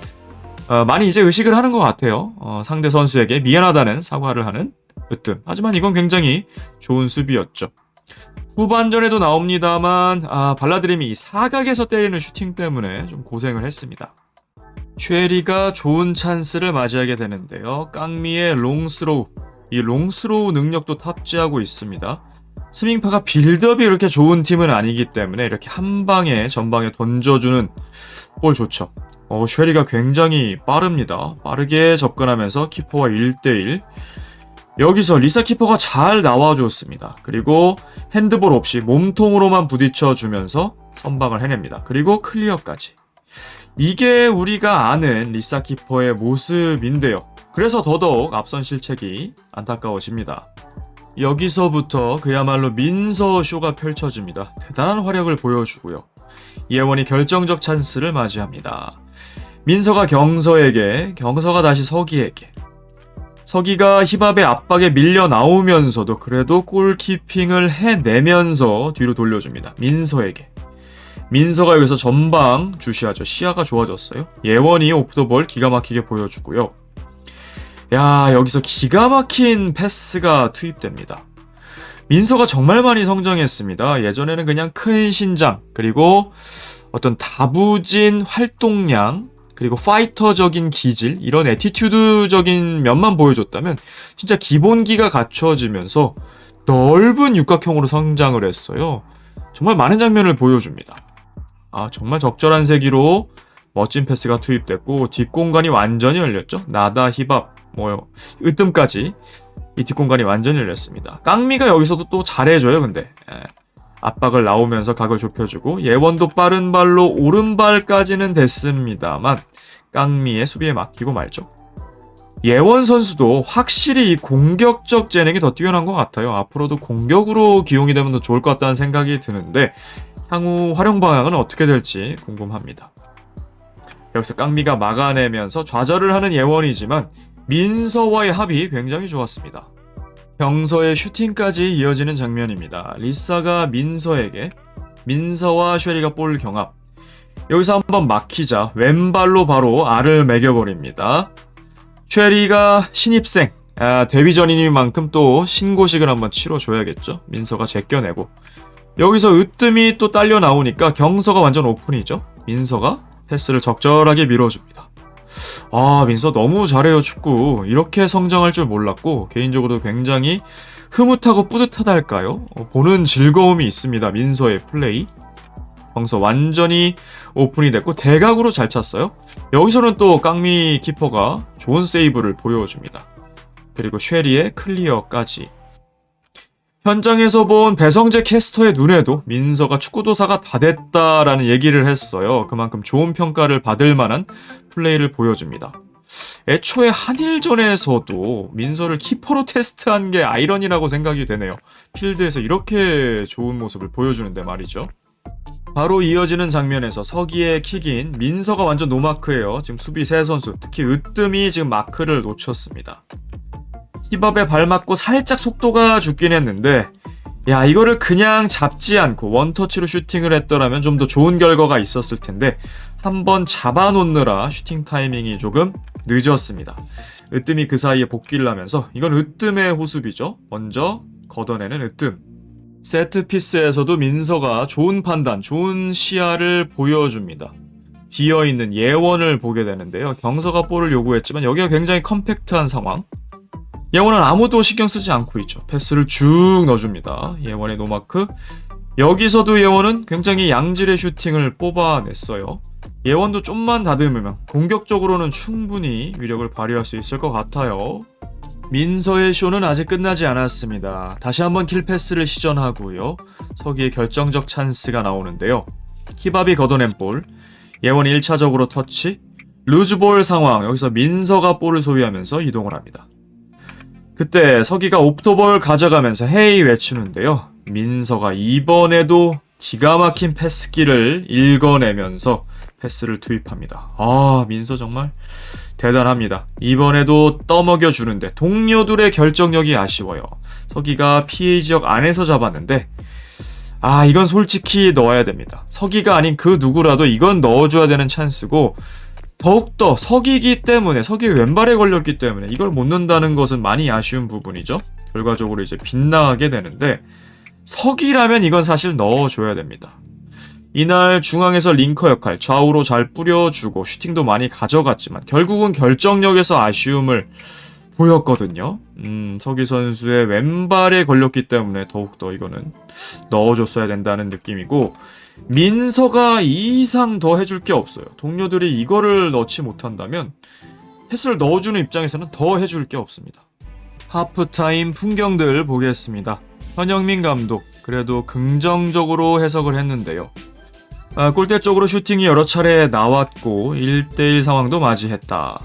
B: 많이 이제 의식을 하는 것 같아요. 상대 선수에게 미안하다는 사과를 하는 으뜸. 하지만 이건 굉장히 좋은 수비였죠. 후반전에도 나옵니다만 발라드림이 사각에서 때리는 슈팅 때문에 좀 고생을 했습니다. 쉐리가 좋은 찬스를 맞이하게 되는데요. 깡미의 롱스로우. 이 롱스로우 능력도 탑재하고 있습니다. 스밍파가 빌드업이 그렇게 좋은 팀은 아니기 때문에 이렇게 한 방에 전방에 던져주는 볼 좋죠. 쉐리가 굉장히 빠릅니다. 빠르게 접근하면서 키퍼와 1대1. 여기서 리사 키퍼가 잘 나와줬습니다. 그리고 핸드볼 없이 몸통으로만 부딪혀주면서 선방을 해냅니다. 그리고 클리어까지. 이게 우리가 아는 리사 키퍼의 모습인데요. 그래서 더더욱 앞선 실책이 안타까워집니다. 여기서부터 그야말로 민서 쇼가 펼쳐집니다. 대단한 활약을 보여주고요. 예원이 결정적 찬스를 맞이합니다. 민서가 경서에게, 경서가 다시 서기에게. 서기가 히밥의 압박에 밀려 나오면서도 그래도 골키핑을 해내면서 뒤로 돌려줍니다. 민서에게. 민서가 여기서 전방 주시하죠. 시야가 좋아졌어요. 예원이 오프더볼 기가 막히게 보여주고요. 여기서 기가 막힌 패스가 투입됩니다. 민서가 정말 많이 성장했습니다. 예전에는 그냥 큰 신장, 그리고 어떤 다부진 활동량, 그리고 파이터적인 기질, 이런 애티튜드적인 면만 보여줬다면 진짜 기본기가 갖춰지면서 넓은 육각형으로 성장을 했어요. 정말 많은 장면을 보여줍니다. 정말 적절한 세기로 멋진 패스가 투입됐고 뒷공간이 완전히 열렸죠. 나다, 힙합, 으뜸까지 이 뒷공간이 완전히 열렸습니다. 깡미가 여기서도 또 잘해줘요. 근데 압박을 나오면서 각을 좁혀주고 예원도 빠른 발로 오른발까지는 됐습니다만 깡미의 수비에 막히고 말죠. 예원 선수도 확실히 이 공격적 재능이 더 뛰어난 것 같아요. 앞으로도 공격으로 기용이 되면 더 좋을 것 같다는 생각이 드는데 향후 활용 방향은 어떻게 될지 궁금합니다. 여기서 깡미가 막아내면서 좌절을 하는 예원이지만 민서와의 합이 굉장히 좋았습니다. 경서의 슈팅까지 이어지는 장면입니다. 리사가 민서와 쉐리가 볼 경합. 여기서 한번 막히자 왼발로 바로 알을 매겨버립니다. 쉐리가 신입생, 데뷔전이니만큼 또 신고식을 한번 치러줘야겠죠. 민서가 제껴내고 여기서 으뜸이 또 딸려 나오니까 경서가 완전 오픈이죠. 민서가 패스를 적절하게 밀어줍니다. 민서 너무 잘해요. 축구 이렇게 성장할 줄 몰랐고 개인적으로 굉장히 흐뭇하고 뿌듯하달까요? 보는 즐거움이 있습니다. 민서의 플레이. 경서 완전히 오픈이 됐고 대각으로 잘 찼어요. 여기서는 또 깡미 키퍼가 좋은 세이브를 보여줍니다. 그리고 쉐리의 클리어까지. 현장에서 본 배성재 캐스터의 눈에도 민서가 축구도사가 다 됐다라는 얘기를 했어요. 그만큼 좋은 평가를 받을 만한 플레이를 보여줍니다. 애초에 한일전에서도 민서를 키퍼로 테스트한 게 아이러니라고 생각이 되네요. 필드에서 이렇게 좋은 모습을 보여주는데 말이죠. 바로 이어지는 장면에서 서기의 킥인 민서가 완전 노마크예요. 지금 수비 세 선수, 특히 으뜸이 지금 마크를 놓쳤습니다. 힙업에 발 맞고 살짝 속도가 죽긴 했는데 이거를 그냥 잡지 않고 원터치로 슈팅을 했더라면 좀 더 좋은 결과가 있었을 텐데 한번 잡아놓느라 슈팅 타이밍이 조금 늦었습니다. 으뜸이 그 사이에 복귀를 하면서 이건 으뜸의 호수비죠. 먼저 걷어내는 으뜸. 세트피스에서도 민서가 좋은 판단, 좋은 시야를 보여줍니다. 비어있는 예원을 보게 되는데요. 경서가 볼을 요구했지만 여기가 굉장히 컴팩트한 상황. 예원은 아무도 신경 쓰지 않고 있죠. 패스를 쭉 넣어줍니다. 예원의 노마크. 여기서도 예원은 굉장히 양질의 슈팅을 뽑아냈어요. 예원도 좀만 다듬으면 공격적으로는 충분히 위력을 발휘할 수 있을 것 같아요. 민서의 쇼는 아직 끝나지 않았습니다. 다시 한번 킬패스를 시전하고요. 서기의 결정적 찬스가 나오는데요. 힙합이 걷어낸 볼, 예원이 1차적으로 터치, 루즈볼 상황. 여기서 민서가 볼을 소유하면서 이동을 합니다. 그때 서기가 옵토볼 가져가면서 헤이 외치는데요. 민서가 이번에도 기가 막힌 패스기를 읽어내면서 패스를 투입합니다. 민서 정말 대단합니다. 이번에도 떠먹여주는데 동료들의 결정력이 아쉬워요. 서기가 피해 지역 안에서 잡았는데 이건 솔직히 넣어야 됩니다. 서기가 아닌 그 누구라도 이건 넣어줘야 되는 찬스고 더욱더 서기기 때문에 서기 왼발에 걸렸기 때문에 이걸 못 넣는다는 것은 많이 아쉬운 부분이죠. 결과적으로 이제 빗나가게 되는데 서기라면 이건 사실 넣어줘야 됩니다. 이날 중앙에서 링커 역할 좌우로 잘 뿌려주고 슈팅도 많이 가져갔지만 결국은 결정력에서 아쉬움을 보였거든요. 서기 선수의 왼발에 걸렸기 때문에 더욱더 이거는 넣어줬어야 된다는 느낌이고 민서가 이 이상 더 해줄 게 없어요. 동료들이 이거를 넣지 못한다면 패스를 넣어주는 입장에서는 더 해줄 게 없습니다. 하프타임 풍경들 보겠습니다. 현영민 감독 그래도 긍정적으로 해석을 했는데요. 골대 쪽으로 슈팅이 여러 차례 나왔고 1대1 상황도 맞이했다.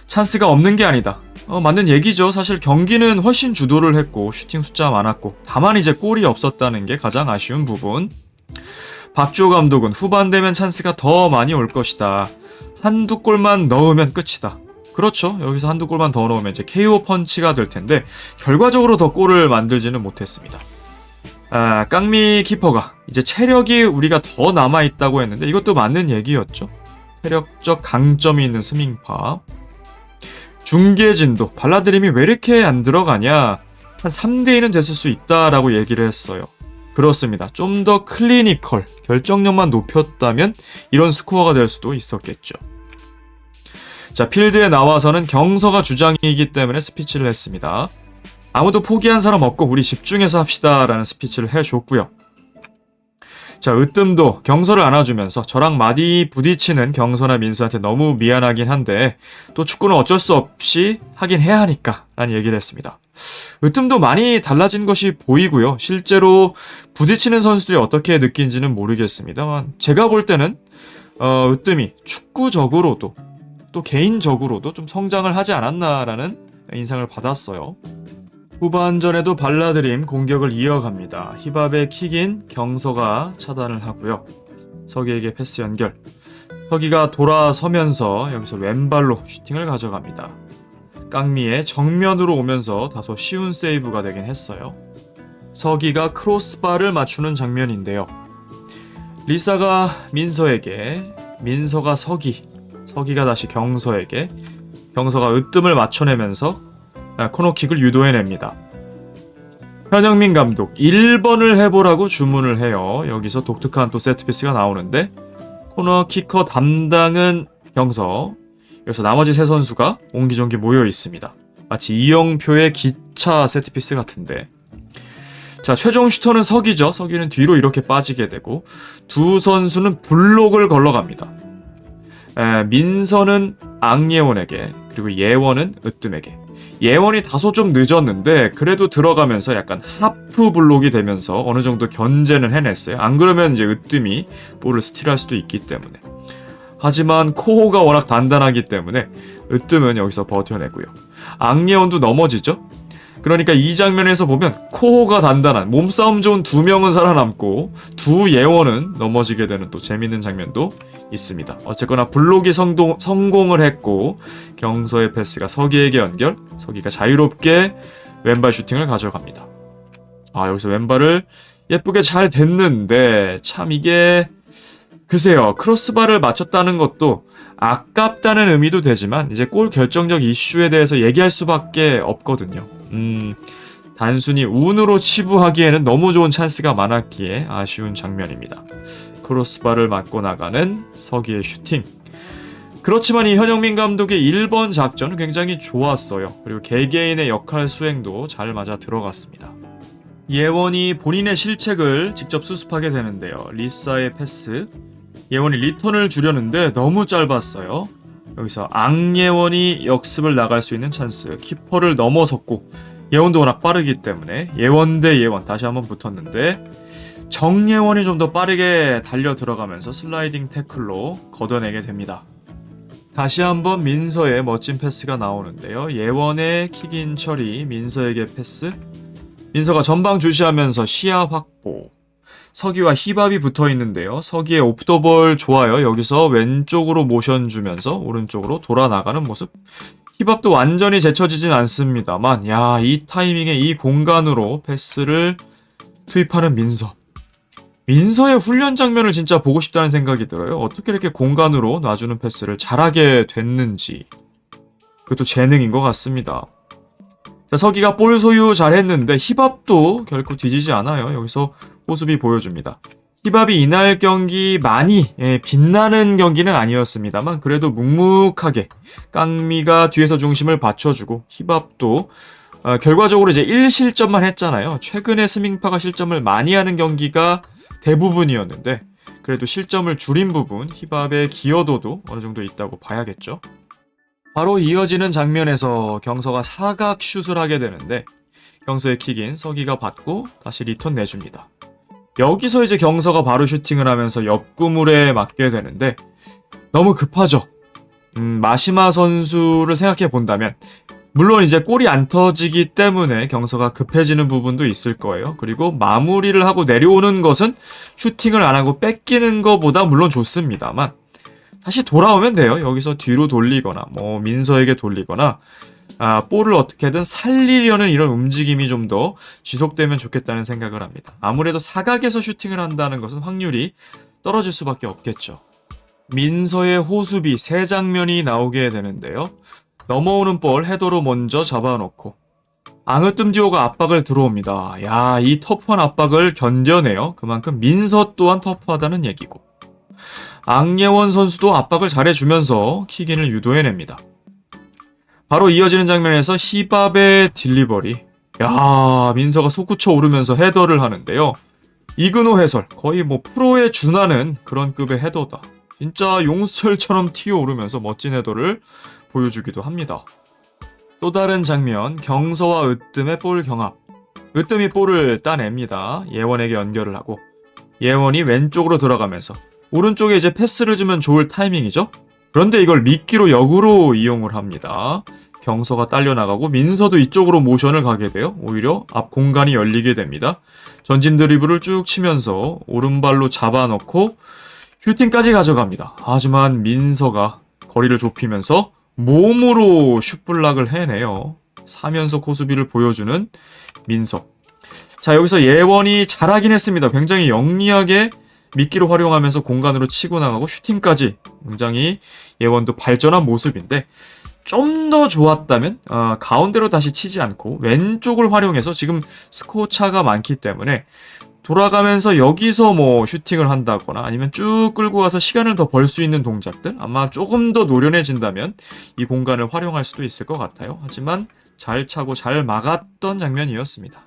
B: 찬스가 없는 게 아니다. 맞는 얘기죠. 사실 경기는 훨씬 주도를 했고 슈팅 숫자 많았고 다만 이제 골이 없었다는 게 가장 아쉬운 부분. 박주호 감독은 후반 되면 찬스가 더 많이 올 것이다. 한두 골만 넣으면 끝이다. 그렇죠. 여기서 한두 골만 더 넣으면 이제 KO 펀치가 될 텐데 결과적으로 더 골을 만들지는 못했습니다. 깡미 키퍼가 이제 체력이 우리가 더 남아있다고 했는데 이것도 맞는 얘기였죠. 체력적 강점이 있는 스밍파. 중계진도 발라드림이 왜 이렇게 안 들어가냐, 한 3대2는 됐을 수 있다라고 얘기를 했어요. 그렇습니다. 좀 더 클리니컬, 결정력만 높였다면 이런 스코어가 될 수도 있었겠죠. 자, 필드에 나와서는 경서가 주장이기 때문에 스피치를 했습니다. 아무도 포기한 사람 없고 우리 집중해서 합시다 라는 스피치를 해줬고요. 자, 으뜸도 경서를 안아주면서 저랑 많이 부딪히는 경서나 민서한테 너무 미안하긴 한데 또 축구는 어쩔 수 없이 하긴 해야 하니까 라는 얘기를 했습니다. 으뜸도 많이 달라진 것이 보이고요. 실제로 부딪히는 선수들이 어떻게 느낀지는 모르겠습니다만 제가 볼 때는 으뜸이 축구적으로도 또 개인적으로도 좀 성장을 하지 않았나라는 인상을 받았어요. 후반전에도 발라드림 공격을 이어갑니다. 힙합의 킥인 경서가 차단을 하고요. 서기에게 패스 연결. 서기가 돌아서면서 여기서 왼발로 슈팅을 가져갑니다. 깡미의 정면으로 오면서 다소 쉬운 세이브가 되긴 했어요. 서기가 크로스바를 맞추는 장면인데요. 리사가 민서에게, 민서가 서기, 서기가 다시 경서에게, 경서가 으뜸을 맞춰내면서 코너킥을 유도해냅니다. 현영민 감독 1번을 해보라고 주문을 해요. 여기서 독특한 또 세트피스가 나오는데 코너키커 담당은 경서, 여기서 나머지 세 선수가 옹기종기 모여 있습니다. 마치 이영표의 기차 세트피스 같은데. 자, 최종 슈터는 서기죠. 서기는 뒤로 이렇게 빠지게 되고 두 선수는 블록을 걸러갑니다. 민서는 앙예원에게, 그리고 예원은 으뜸에게. 예원이 다소 좀 늦었는데 그래도 들어가면서 약간 하프 블록이 되면서 어느 정도 견제는 해냈어요. 안 그러면 이제 으뜸이 볼을 스틸할 수도 있기 때문에. 하지만 코호가 워낙 단단하기 때문에 으뜸은 여기서 버텨내고요. 앙예원도 넘어지죠. 그러니까 이 장면에서 보면 코호가 단단한 몸싸움 좋은 두 명은 살아남고 두 예원은 넘어지게 되는 또 재밌는 장면도 있습니다. 어쨌거나 블록이 성공을 했고 경서의 패스가 서기에게 연결, 서기가 자유롭게 왼발 슈팅을 가져갑니다. 여기서 왼발을 예쁘게 잘 댔는데 참 이게 글쎄요, 크로스바를 맞췄다는 것도 아깝다는 의미도 되지만 이제 골 결정적 이슈에 대해서 얘기할 수밖에 없거든요. 단순히 운으로 치부하기에는 너무 좋은 찬스가 많았기에 아쉬운 장면입니다. 크로스바를 맞고 나가는 서기의 슈팅. 그렇지만 이 현영민 감독의 1번 작전은 굉장히 좋았어요. 그리고 개개인의 역할 수행도 잘 맞아 들어갔습니다. 예원이 본인의 실책을 직접 수습하게 되는데요. 리사의 패스. 예원이 리턴을 주려는데 너무 짧았어요. 여기서 앙예원이 역습을 나갈 수 있는 찬스. 키퍼를 넘어섰고 예원도 워낙 빠르기 때문에 예원 대 예원 다시 한번 붙었는데 정예원이 좀 더 빠르게 달려 들어가면서 슬라이딩 태클로 걷어내게 됩니다. 다시 한번 민서의 멋진 패스가 나오는데요. 예원의 킥인 처리, 민서에게 패스. 민서가 전방 주시하면서 시야 확보. 서기와 힙합이 붙어 있는데요. 서기의 오프더볼 좋아요. 여기서 왼쪽으로 모션 주면서 오른쪽으로 돌아 나가는 모습. 힙합도 완전히 제쳐지진 않습니다만, 이 타이밍에 이 공간으로 패스를 투입하는 민서. 민서의 훈련 장면을 진짜 보고 싶다는 생각이 들어요. 어떻게 이렇게 공간으로 놔주는 패스를 잘하게 됐는지. 그것도 재능인 것 같습니다. 자, 서기가 볼 소유 잘했는데 힙합도 결코 뒤지지 않아요. 여기서 호수비 보여줍니다. 힙합이 이날 경기 많이 빛나는 경기는 아니었습니다만 그래도 묵묵하게 깡미가 뒤에서 중심을 받쳐주고 힙합도 결과적으로 이제 1실점만 했잖아요. 최근에 스밍파가 실점을 많이 하는 경기가 대부분이었는데 그래도 실점을 줄인 부분 힙합의 기여도도 어느 정도 있다고 봐야겠죠. 바로 이어지는 장면에서 경서가 사각 슛을 하게 되는데 경서의 킥인 서기가 받고 다시 리턴 내줍니다. 여기서 이제 경서가 바로 슈팅을 하면서 옆구물에 맞게 되는데 너무 급하죠. 마시마 선수를 생각해 본다면 물론 이제 골이 안 터지기 때문에 경서가 급해지는 부분도 있을 거예요. 그리고 마무리를 하고 내려오는 것은 슈팅을 안 하고 뺏기는 것보다 물론 좋습니다만 다시 돌아오면 돼요. 여기서 뒤로 돌리거나 민서에게 돌리거나 볼을 어떻게든 살리려는 이런 움직임이 좀 더 지속되면 좋겠다는 생각을 합니다. 아무래도 사각에서 슈팅을 한다는 것은 확률이 떨어질 수밖에 없겠죠. 민서의 호수비 세 장면이 나오게 되는데요. 넘어오는 볼 헤더로 먼저 잡아놓고 앙으뜸디오가 압박을 들어옵니다. 이 터프한 압박을 견뎌내요. 그만큼 민서 또한 터프하다는 얘기고 앙예원 선수도 압박을 잘해주면서 킥인을 유도해냅니다. 바로 이어지는 장면에서 힙합의 딜리버리. 야, 민서가 솟구쳐 오르면서 헤더를 하는데요. 이근호 해설, 거의 뭐 프로에 준하는 그런 급의 헤더다. 진짜 용수철처럼 튀어오르면서 멋진 헤더를 보여주기도 합니다. 또 다른 장면, 경서와 으뜸의 볼 경합. 으뜸이 볼을 따냅니다. 예원에게 연결을 하고 예원이 왼쪽으로 들어가면서 오른쪽에 이제 패스를 주면 좋을 타이밍이죠. 그런데 이걸 미끼로 역으로 이용을 합니다. 경서가 딸려나가고 민서도 이쪽으로 모션을 가게 돼요. 오히려 앞 공간이 열리게 됩니다. 전진 드리블을 쭉 치면서 오른발로 잡아넣고 슈팅까지 가져갑니다. 하지만 민서가 거리를 좁히면서 몸으로 슛블락을 해내요. 3연속 호수비를 보여주는 민서. 자, 여기서 예원이 잘하긴 했습니다. 굉장히 영리하게 미끼로 활용하면서 공간으로 치고 나가고 슈팅까지 굉장히 예원도 발전한 모습인데 좀 더 좋았다면 가운데로 다시 치지 않고 왼쪽을 활용해서 지금 스코어 차가 많기 때문에 돌아가면서 여기서 뭐 슈팅을 한다거나 아니면 쭉 끌고 가서 시간을 더 벌 수 있는 동작들 아마 조금 더 노련해진다면 이 공간을 활용할 수도 있을 것 같아요. 하지만 잘 차고 잘 막았던 장면이었습니다.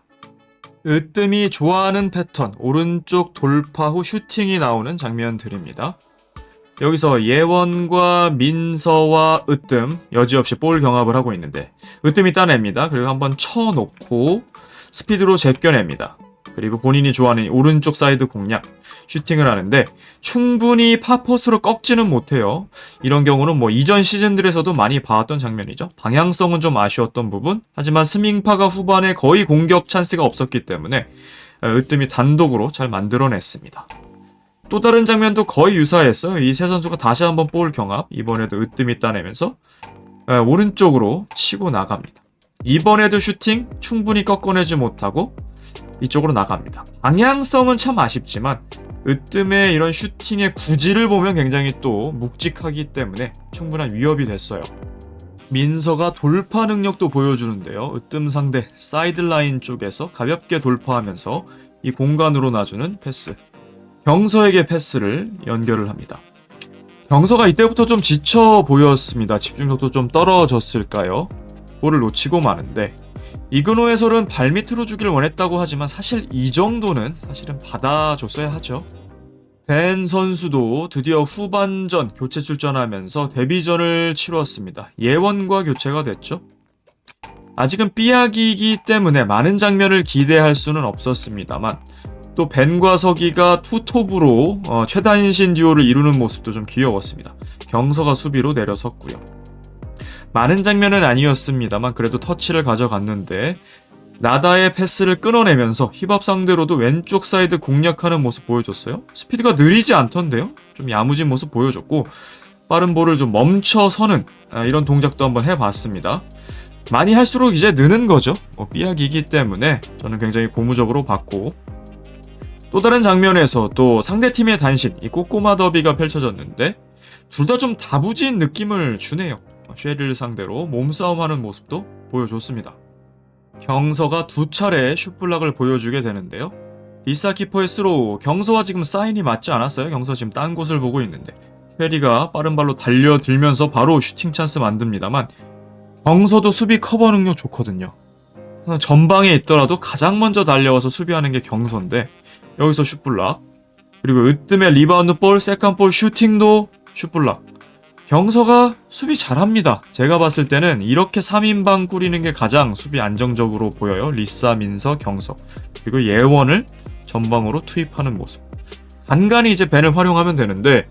B: 으뜸이 좋아하는 패턴, 오른쪽 돌파 후 슈팅이 나오는 장면들입니다. 여기서 예원과 민서와 으뜸 여지없이 볼 경합을 하고 있는데 으뜸이 따냅니다. 그리고 한번 쳐놓고 스피드로 제껴냅니다. 그리고 본인이 좋아하는 오른쪽 사이드 공략 슈팅을 하는데 충분히 파포스로 꺾지는 못해요. 이런 경우는 뭐 이전 시즌들에서도 많이 봐왔던 장면이죠. 방향성은 좀 아쉬웠던 부분. 하지만 스밍파가 후반에 거의 공격 찬스가 없었기 때문에 으뜸이 단독으로 잘 만들어냈습니다. 또 다른 장면도 거의 유사했어요. 이 세 선수가 다시 한번 볼 경합. 이번에도 으뜸이 따내면서 오른쪽으로 치고 나갑니다. 이번에도 슈팅 충분히 꺾어내지 못하고 이쪽으로 나갑니다. 방향성은 참 아쉽지만 으뜸의 이런 슈팅의 구질을 보면 굉장히 또 묵직하기 때문에 충분한 위협이 됐어요. 민서가 돌파 능력도 보여주는데요. 으뜸 상대 사이드라인 쪽에서 가볍게 돌파하면서 이 공간으로 놔주는 패스. 경서에게 패스를 연결을 합니다. 경서가 이때부터 좀 지쳐 보였습니다. 집중력도 좀 떨어졌을까요? 볼을 놓치고 마는데 이근호 해설은 발밑으로 주길 원했다고 하지만 사실 이 정도는 사실은 받아줬어야 하죠. 벤 선수도 드디어 후반전 교체 출전하면서 데뷔전을 치루었습니다. 예원과 교체가 됐죠. 아직은 삐약이기 때문에 많은 장면을 기대할 수는 없었습니다만 또 벤과 서기가 투톱으로 최단신 듀오를 이루는 모습도 좀 귀여웠습니다. 경서가 수비로 내려섰고요. 많은 장면은 아니었습니다만 그래도 터치를 가져갔는데 나다의 패스를 끊어내면서 힙합 상대로도 왼쪽 사이드 공략하는 모습 보여줬어요. 스피드가 느리지 않던데요. 좀 야무진 모습 보여줬고 빠른 볼을 좀 멈춰서는 이런 동작도 한번 해봤습니다. 많이 할수록 이제 느는 거죠. 삐약이기 때문에 저는 굉장히 고무적으로 봤고 또 다른 장면에서 또 상대팀의 단신, 이 꼬꼬마 더비가 펼쳐졌는데 둘 다 좀 다부진 느낌을 주네요. 쉐리를 상대로 몸싸움하는 모습도 보여줬습니다. 경서가 두 차례 슛블락을 보여주게 되는데요. 리사 키퍼의 스로우, 경서와 지금 사인이 맞지 않았어요. 경서 지금 딴 곳을 보고 있는데 쉐리가 빠른 발로 달려들면서 바로 슈팅 찬스 만듭니다만 경서도 수비 커버 능력 좋거든요. 전방에 있더라도 가장 먼저 달려와서 수비하는 게 경서인데 여기서 슛블락 그리고 으뜸의 리바운드 볼, 세컨 볼 슈팅도 슛블락. 경서가 수비 잘합니다. 제가 봤을 때는 이렇게 3인방 꾸리는 게 가장 수비 안정적으로 보여요. 리사, 민서, 경서 그리고 예원을 전방으로 투입하는 모습. 간간히 이제 벤을 활용하면 되는데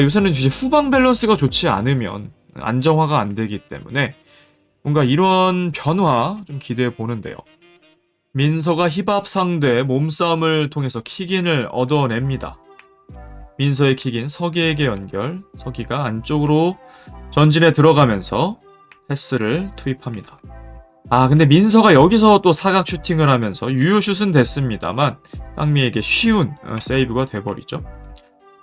B: 요새는 이제 후방 밸런스가 좋지 않으면 안정화가 안 되기 때문에 뭔가 이런 변화 좀 기대해 보는데요. 민서가 힙합 상대 몸싸움을 통해서 킥인을 얻어냅니다. 민서의 킥인 서기에게 연결, 서기가 안쪽으로 전진에 들어가면서 패스를 투입합니다. 근데 민서가 여기서 또 사각 슈팅을 하면서 유효슛은 됐습니다만 깡미에게 쉬운 세이브가 돼버리죠.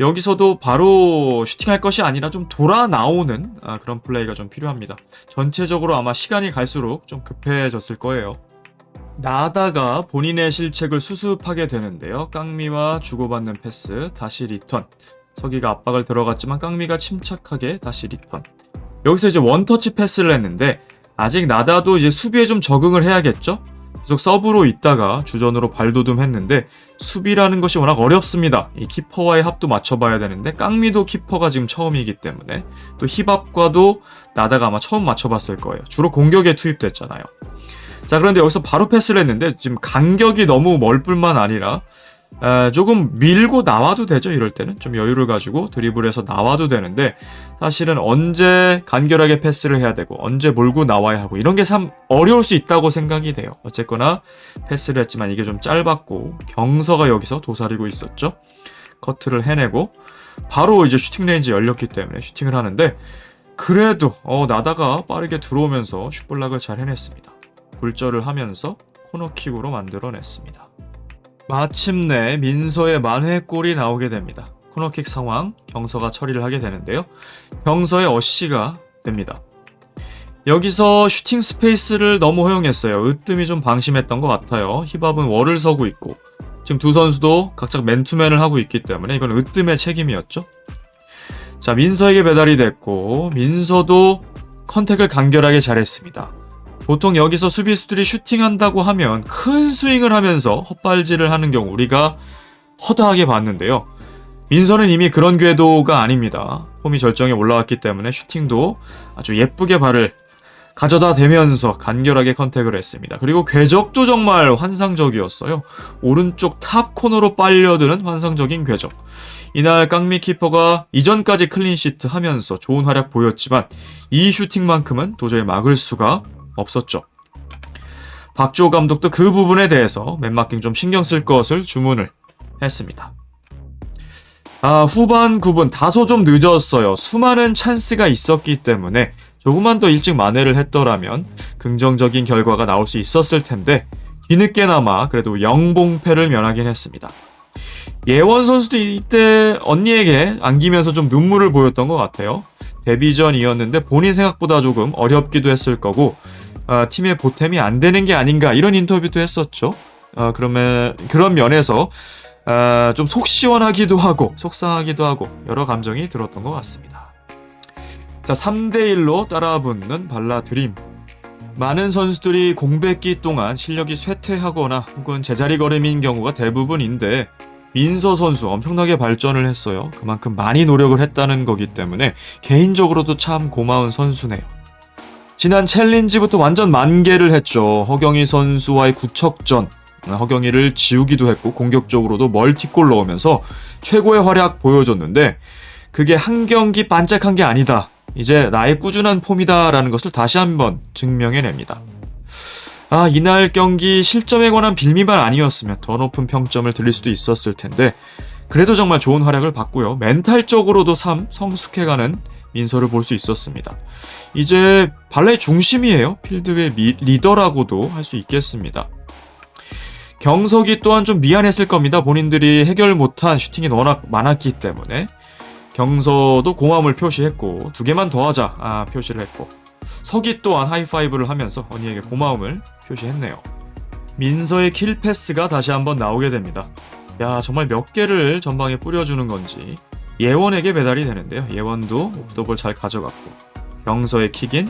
B: 여기서도 바로 슈팅할 것이 아니라 좀 돌아 나오는 그런 플레이가 좀 필요합니다. 전체적으로 아마 시간이 갈수록 좀 급해졌을 거예요. 나다가 본인의 실책을 수습하게 되는데요. 깡미와 주고받는 패스, 다시 리턴. 서기가 압박을 들어갔지만 깡미가 침착하게 다시 리턴. 여기서 이제 원터치 패스를 했는데 아직 나다도 이제 수비에 좀 적응을 해야겠죠? 계속 서브로 있다가 주전으로 발돋움했는데 수비라는 것이 워낙 어렵습니다. 이 키퍼와의 합도 맞춰봐야 되는데 깡미도 키퍼가 지금 처음이기 때문에 또 힙합과도 나다가 아마 처음 맞춰봤을 거예요. 주로 공격에 투입됐잖아요. 자, 그런데 여기서 바로 패스를 했는데 지금 간격이 너무 멀 뿐만 아니라 조금 밀고 나와도 되죠. 이럴 때는 좀 여유를 가지고 드리블해서 나와도 되는데 사실은 언제 간결하게 패스를 해야 되고 언제 몰고 나와야 하고 이런 게 참 어려울 수 있다고 생각이 돼요. 어쨌거나 패스를 했지만 이게 좀 짧았고 경서가 여기서 도사리고 있었죠. 커트를 해내고 바로 이제 슈팅 레인지 열렸기 때문에 슈팅을 하는데 그래도 나다가 빠르게 들어오면서 슛블락을 잘 해냈습니다. 굴절을 하면서 코너킥으로 만들어냈습니다. 마침내 민서의 만회골이 나오게 됩니다. 코너킥 상황 경서가 처리를 하게 되는데요. 경서의 어시가 됩니다. 여기서 슈팅 스페이스를 너무 허용했어요. 으뜸이 좀 방심했던 것 같아요. 힙합은 월을 서고 있고 지금 두 선수도 각자 맨투맨을 하고 있기 때문에 이건 으뜸의 책임이었죠. 자, 민서에게 배달이 됐고 민서도 컨택을 간결하게 잘했습니다. 보통 여기서 수비수들이 슈팅한다고 하면 큰 스윙을 하면서 헛발질을 하는 경우 우리가 허다하게 봤는데요. 민서는 이미 그런 궤도가 아닙니다. 폼이 절정에 올라왔기 때문에 슈팅도 아주 예쁘게 발을 가져다 대면서 간결하게 컨택을 했습니다. 그리고 궤적도 정말 환상적이었어요. 오른쪽 탑 코너로 빨려드는 환상적인 궤적. 이날 깡미 키퍼가 이전까지 클린시트 하면서 좋은 활약 보였지만 이 슈팅만큼은 도저히 막을 수가 없었죠. 박주호 감독도 그 부분에 대해서 맨마킹 좀 신경 쓸 것을 주문을 했습니다. 후반 9분 다소 좀 늦었어요. 수많은 찬스가 있었기 때문에 조금만 더 일찍 만회를 했더라면 긍정적인 결과가 나올 수 있었을 텐데 뒤늦게나마 그래도 영봉패를 면하긴 했습니다. 예원 선수도 이때 언니에게 안기면서 좀 눈물을 보였던 것 같아요. 데뷔전이었는데 본인 생각보다 조금 어렵기도 했을 거고 팀의 보탬이 안 되는 게 아닌가 이런 인터뷰도 했었죠. 그런 면에서 좀 속 시원하기도 하고 속상하기도 하고 여러 감정이 들었던 것 같습니다. 자, 3대1로 따라붙는 발라드림. 많은 선수들이 공백기 동안 실력이 쇠퇴하거나 혹은 제자리 걸음인 경우가 대부분인데 민서 선수 엄청나게 발전을 했어요. 그만큼 많이 노력을 했다는 거기 때문에 개인적으로도 참 고마운 선수네요. 지난 챌린지부터 완전 만개를 했죠. 허경희 선수와의 구척전. 허경희를 지우기도 했고 공격적으로도 멀티골 넣으면서 최고의 활약 보여줬는데 그게 한 경기 반짝한 게 아니다. 이제 나의 꾸준한 폼이다라는 것을 다시 한번 증명해냅니다. 이날 경기 실점에 관한 빌미만 아니었으면 더 높은 평점을 드릴 수도 있었을 텐데 그래도 정말 좋은 활약을 봤고요. 멘탈적으로도 참 성숙해가는 민서를 볼 수 있었습니다. 이제 발레의 중심이에요. 필드의 리더라고도 할 수 있겠습니다. 경석이 또한 좀 미안했을 겁니다. 본인들이 해결 못한 슈팅이 워낙 많았기 때문에 경서도 고마움을 표시했고 2개만 더 하자 표시를 했고 석이 또한 하이파이브를 하면서 언니에게 고마움을 표시했네요. 민서의 킬 패스가 다시 한번 나오게 됩니다. 야, 정말 몇 개를 전방에 뿌려주는 건지 예원에게 배달이 되는데요. 예원도 옵더볼 잘 가져갔고 경서의 킥인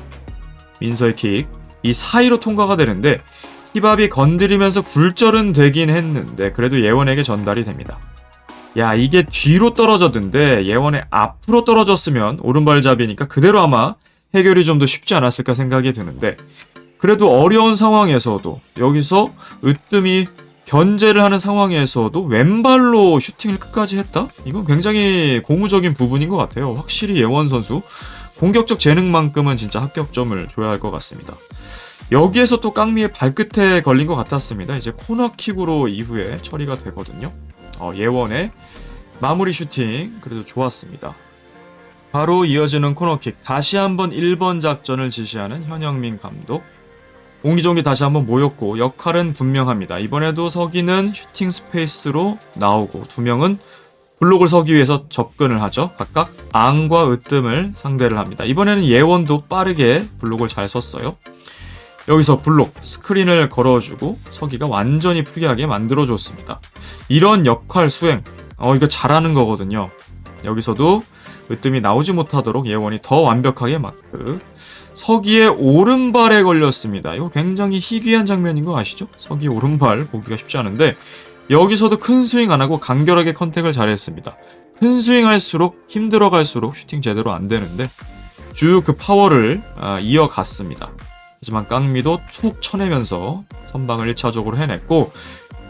B: 민서의 킥 이 사이로 통과가 되는데 힙합이 건드리면서 굴절은 되긴 했는데 그래도 예원에게 전달이 됩니다. 야, 이게 뒤로 떨어졌는데 예원의 앞으로 떨어졌으면 오른발잡이니까 그대로 아마 해결이 좀 더 쉽지 않았을까 생각이 드는데 그래도 어려운 상황에서도 여기서 으뜸이 견제를 하는 상황에서도 왼발로 슈팅을 끝까지 했다? 이건 굉장히 고무적인 부분인 것 같아요. 확실히 예원 선수 공격적 재능만큼은 진짜 합격점을 줘야 할 것 같습니다. 여기에서 또 깡미의 발끝에 걸린 것 같았습니다. 이제 코너킥으로 이후에 처리가 되거든요. 예원의 마무리 슈팅 그래도 좋았습니다. 바로 이어지는 코너킥. 다시 한번 1번 작전을 지시하는 현영민 감독. 옹기종기 다시 한번 모였고 역할은 분명합니다. 이번에도 서기는 슈팅 스페이스로 나오고 2명은 블록을 서기 위해서 접근을 하죠. 각각 앙과 으뜸을 상대를 합니다. 이번에는 예원도 빠르게 블록을 잘 썼어요. 여기서 블록, 스크린을 걸어주고 서기가 완전히 프리하게 만들어줬습니다. 이런 역할 수행, 이거 잘하는 거거든요. 여기서도 으뜸이 나오지 못하도록 예원이 더 완벽하게 마크. 서기의 오른발에 걸렸습니다. 이거 굉장히 희귀한 장면인 거 아시죠? 서기 오른발 보기가 쉽지 않은데 여기서도 큰 스윙 안 하고 간결하게 컨택을 잘했습니다. 큰 스윙 할수록 힘들어갈수록 슈팅 제대로 안 되는데 쭉 그 파워를 이어갔습니다. 하지만 깡미도 툭 쳐내면서 선방을 1차적으로 해냈고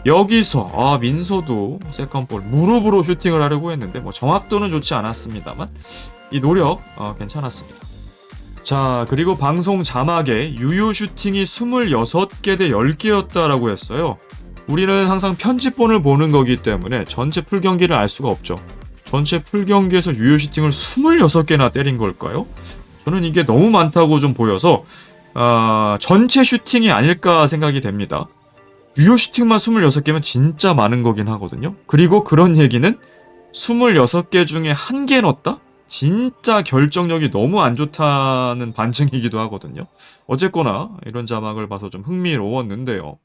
B: 여기서 민서도 세컨볼 무릎으로 슈팅을 하려고 했는데 뭐 정확도는 좋지 않았습니다만 이 노력 괜찮았습니다. 자, 그리고 방송 자막에 유효 슈팅이 26개 대 10개였다라고 했어요. 우리는 항상 편집본을 보는 거기 때문에 전체 풀경기를 알 수가 없죠. 전체 풀경기에서 유효 슈팅을 26개나 때린 걸까요? 저는 이게 너무 많다고 좀 보여서 전체 슈팅이 아닐까 생각이 됩니다. 유효 슈팅만 26개면 진짜 많은 거긴 하거든요. 그리고 그런 얘기는 26개 중에 1개 넣었다? 진짜 결정력이 너무 안 좋다는 반증이기도 하거든요. 어쨌거나 이런 자막을 봐서 좀 흥미로웠는데요.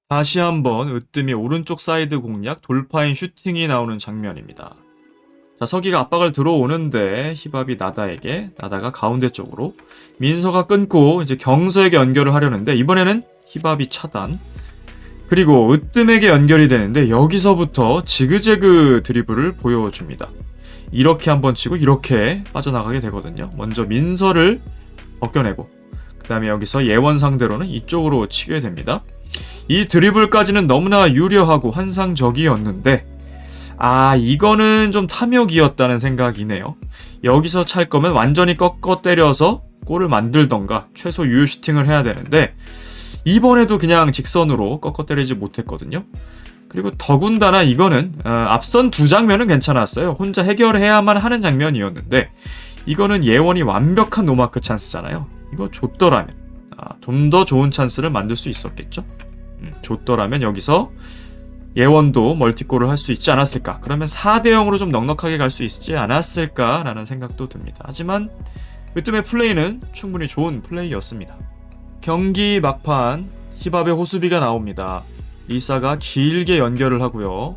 B: 다시 한번 으뜸이 오른쪽 사이드 공략 돌파인 슈팅이 나오는 장면입니다. 자, 서기가 압박을 들어오는데 히밥이 나다에게, 나다가 가운데 쪽으로, 민서가 끊고 이제 경서에게 연결을 하려는데 이번에는 히밥이 차단. 그리고 으뜸에게 연결이 되는데 여기서부터 지그재그 드리블을 보여줍니다. 이렇게 한번 치고 이렇게 빠져나가게 되거든요. 먼저 민서를 벗겨내고 그 다음에 여기서 예원 상대로는 이쪽으로 치게 됩니다. 이 드리블까지는 너무나 유려하고 환상적이었는데 이거는 좀 탐욕이었다는 생각이네요. 여기서 찰 거면 완전히 꺾어 때려서 골을 만들던가 최소 유효 슈팅을 해야 되는데 이번에도 그냥 직선으로 꺾어 때리지 못했거든요. 그리고 더군다나 이거는 앞선 두 장면은 괜찮았어요. 혼자 해결해야만 하는 장면이었는데 이거는 예원이 완벽한 노마크 찬스잖아요. 이거 줬더라면 좀 더 좋은 찬스를 만들 수 있었겠죠. 줬더라면 여기서 예원도 멀티골을 할 수 있지 않았을까. 그러면 4대0으로 좀 넉넉하게 갈 수 있지 않았을까라는 생각도 듭니다. 하지만 으뜸의 플레이는 충분히 좋은 플레이였습니다. 경기 막판 히밥의 호수비가 나옵니다. 리사가 길게 연결을 하고요.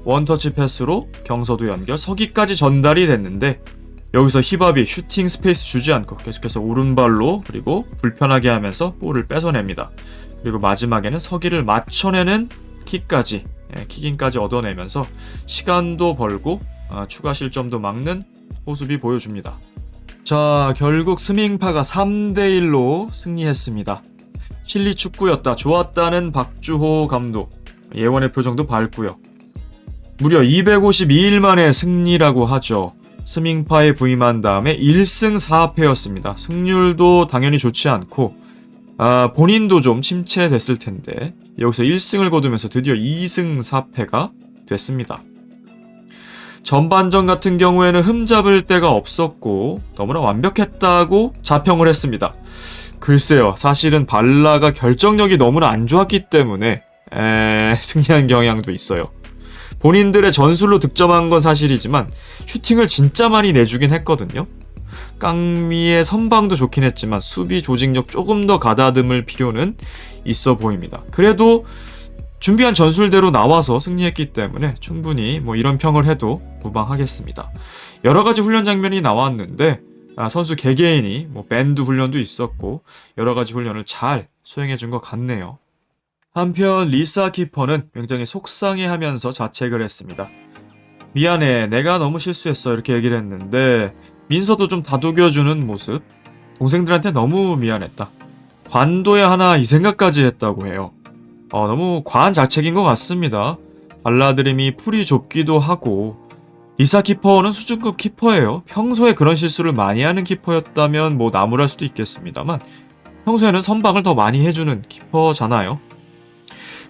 B: 원터치 패스로 경서도 연결, 서기까지 전달이 됐는데 여기서 히밥이 슈팅 스페이스 주지 않고 계속해서 오른발로 그리고 불편하게 하면서 볼을 뺏어냅니다. 그리고 마지막에는 서기를 맞춰내는 킥까지, 킥인까지 얻어내면서 시간도 벌고 추가 실점도 막는 호수비 보여줍니다. 자, 결국 스밍파가 3대1로 승리했습니다. 실리 축구였다, 좋았다는 박주호 감독, 예원의 표정도 밝고요. 무려 252일 만에 승리라고 하죠. 스밍파에 부임한 다음에 1승 4패였습니다. 승률도 당연히 좋지 않고 본인도 좀 침체됐을 텐데 여기서 1승을 거두면서 드디어 2승 4패가 됐습니다. 전반전 같은 경우에는 흠잡을 데가 없었고 너무나 완벽했다고 자평을 했습니다. 글쎄요, 사실은 발라가 결정력이 너무나 안 좋았기 때문에 승리한 경향도 있어요. 본인들의 전술로 득점한 건 사실이지만 슈팅을 진짜 많이 내주긴 했거든요. 깡미의 선방도 좋긴 했지만 수비 조직력 조금 더 가다듬을 필요는 있어 보입니다. 그래도 준비한 전술대로 나와서 승리했기 때문에 충분히 이런 평을 해도 무방하겠습니다. 여러가지 훈련 장면이 나왔는데 선수 개개인이 밴드 훈련도 있었고 여러가지 훈련을 잘 수행해준 것 같네요. 한편 리사 키퍼는 굉장히 속상해하면서 자책을 했습니다. 미안해, 내가 너무 실수했어, 이렇게 얘기를 했는데 민서도 좀 다독여주는 모습, 동생들한테 너무 미안했다, 관둬야 하나 이 생각까지 했다고 해요. 너무 과한 자책인 것 같습니다. 발라드림이 풀이 좁기도 하고 리사 키퍼는 수준급 키퍼예요. 평소에 그런 실수를 많이 하는 키퍼였다면 나무랄 수도 있겠습니다만 평소에는 선방을 더 많이 해주는 키퍼잖아요.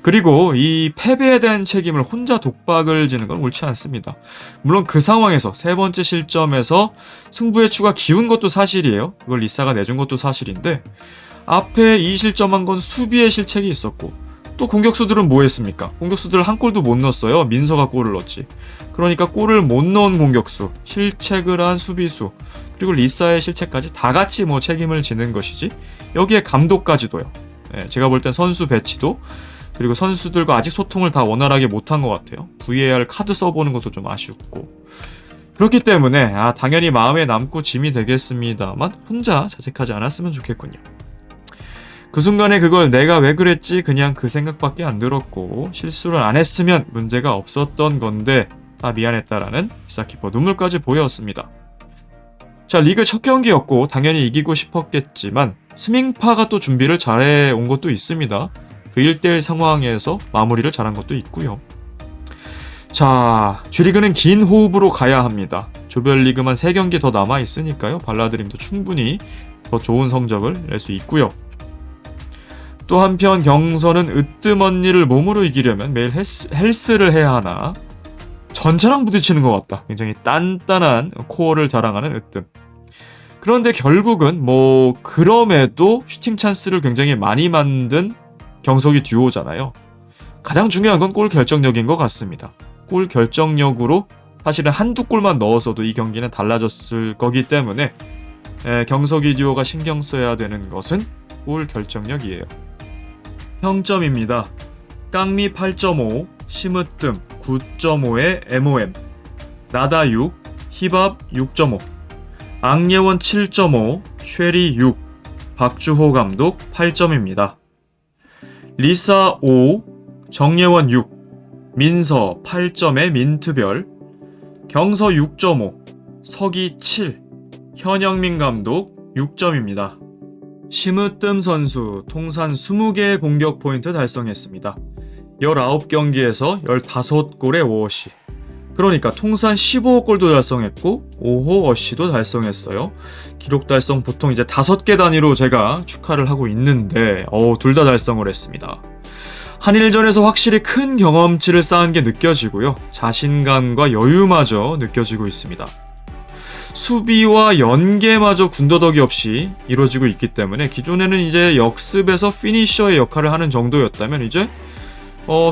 B: 그리고 이 패배에 대한 책임을 혼자 독박을 지는 건 옳지 않습니다. 물론 그 상황에서 세 번째 실점에서 승부의 추가 기운 것도 사실이에요. 그걸 리사가 내준 것도 사실인데 앞에 이 실점한 건 수비의 실책이 있었고 또 공격수들은 뭐 했습니까? 공격수들 한 골도 못 넣었어요. 민서가 골을 넣었지. 그러니까 골을 못 넣은 공격수, 실책을 한 수비수, 그리고 리사의 실책까지 다 같이 책임을 지는 것이지 여기에 감독까지도요. 제가 볼 땐 선수 배치도 그리고 선수들과 아직 소통을 다 원활하게 못한 것 같아요. VAR 카드 써보는 것도 좀 아쉽고 그렇기 때문에 당연히 마음에 남고 짐이 되겠습니다만 혼자 자책하지 않았으면 좋겠군요. 그 순간에 그걸 내가 왜 그랬지 그냥 그 생각밖에 안 들었고 실수를 안 했으면 문제가 없었던 건데 미안했다라는 히사키포 눈물까지 보였습니다. 자, 리그 첫 경기였고 당연히 이기고 싶었겠지만 스밍파가 또 준비를 잘해온 것도 있습니다. 그 1대1 상황에서 마무리를 잘한 것도 있고요. 자, G리그는 긴 호흡으로 가야 합니다. 조별리그만 3경기 더 남아있으니까요. 발라드림도 충분히 더 좋은 성적을 낼 수 있고요. 또 한편 경선은 으뜸 언니를 몸으로 이기려면 매일 헬스를 해야 하나 전차랑 부딪히는 것 같다. 굉장히 단단한 코어를 자랑하는 으뜸. 그런데 결국은 그럼에도 슈팅 찬스를 굉장히 많이 만든 경석이 듀오잖아요. 가장 중요한 건 골 결정력인 것 같습니다. 골 결정력으로 사실은 한두 골만 넣어서도 이 경기는 달라졌을 거기 때문에 경석이 듀오가 신경 써야 되는 것은 골 결정력이에요. 평점입니다. 깡미 8.5, 심으뜸 9.5의 MOM, 나다 6, 힙합 6.5, 앙예원 7.5, 쉐리 6, 박주호 감독 8점입니다. 리사 5, 정예원 6, 민서 8점의 민트별, 경서 6.5, 석이 7, 현영민 감독 6점입니다. 심으뜸 선수 통산 20개의 공격 포인트 달성했습니다. 19경기에서 15골의 5어시. 그러니까 통산 15골도 달성했고 5호 어시도 달성했어요. 기록 달성 보통 이제 5개 단위로 제가 축하를 하고 있는데 둘 다 달성을 했습니다. 한일전에서 확실히 큰 경험치를 쌓은 게 느껴지고요. 자신감과 여유마저 느껴지고 있습니다. 수비와 연계마저 군더더기 없이 이루어지고 있기 때문에 기존에는 이제 역습에서 피니셔의 역할을 하는 정도였다면 이제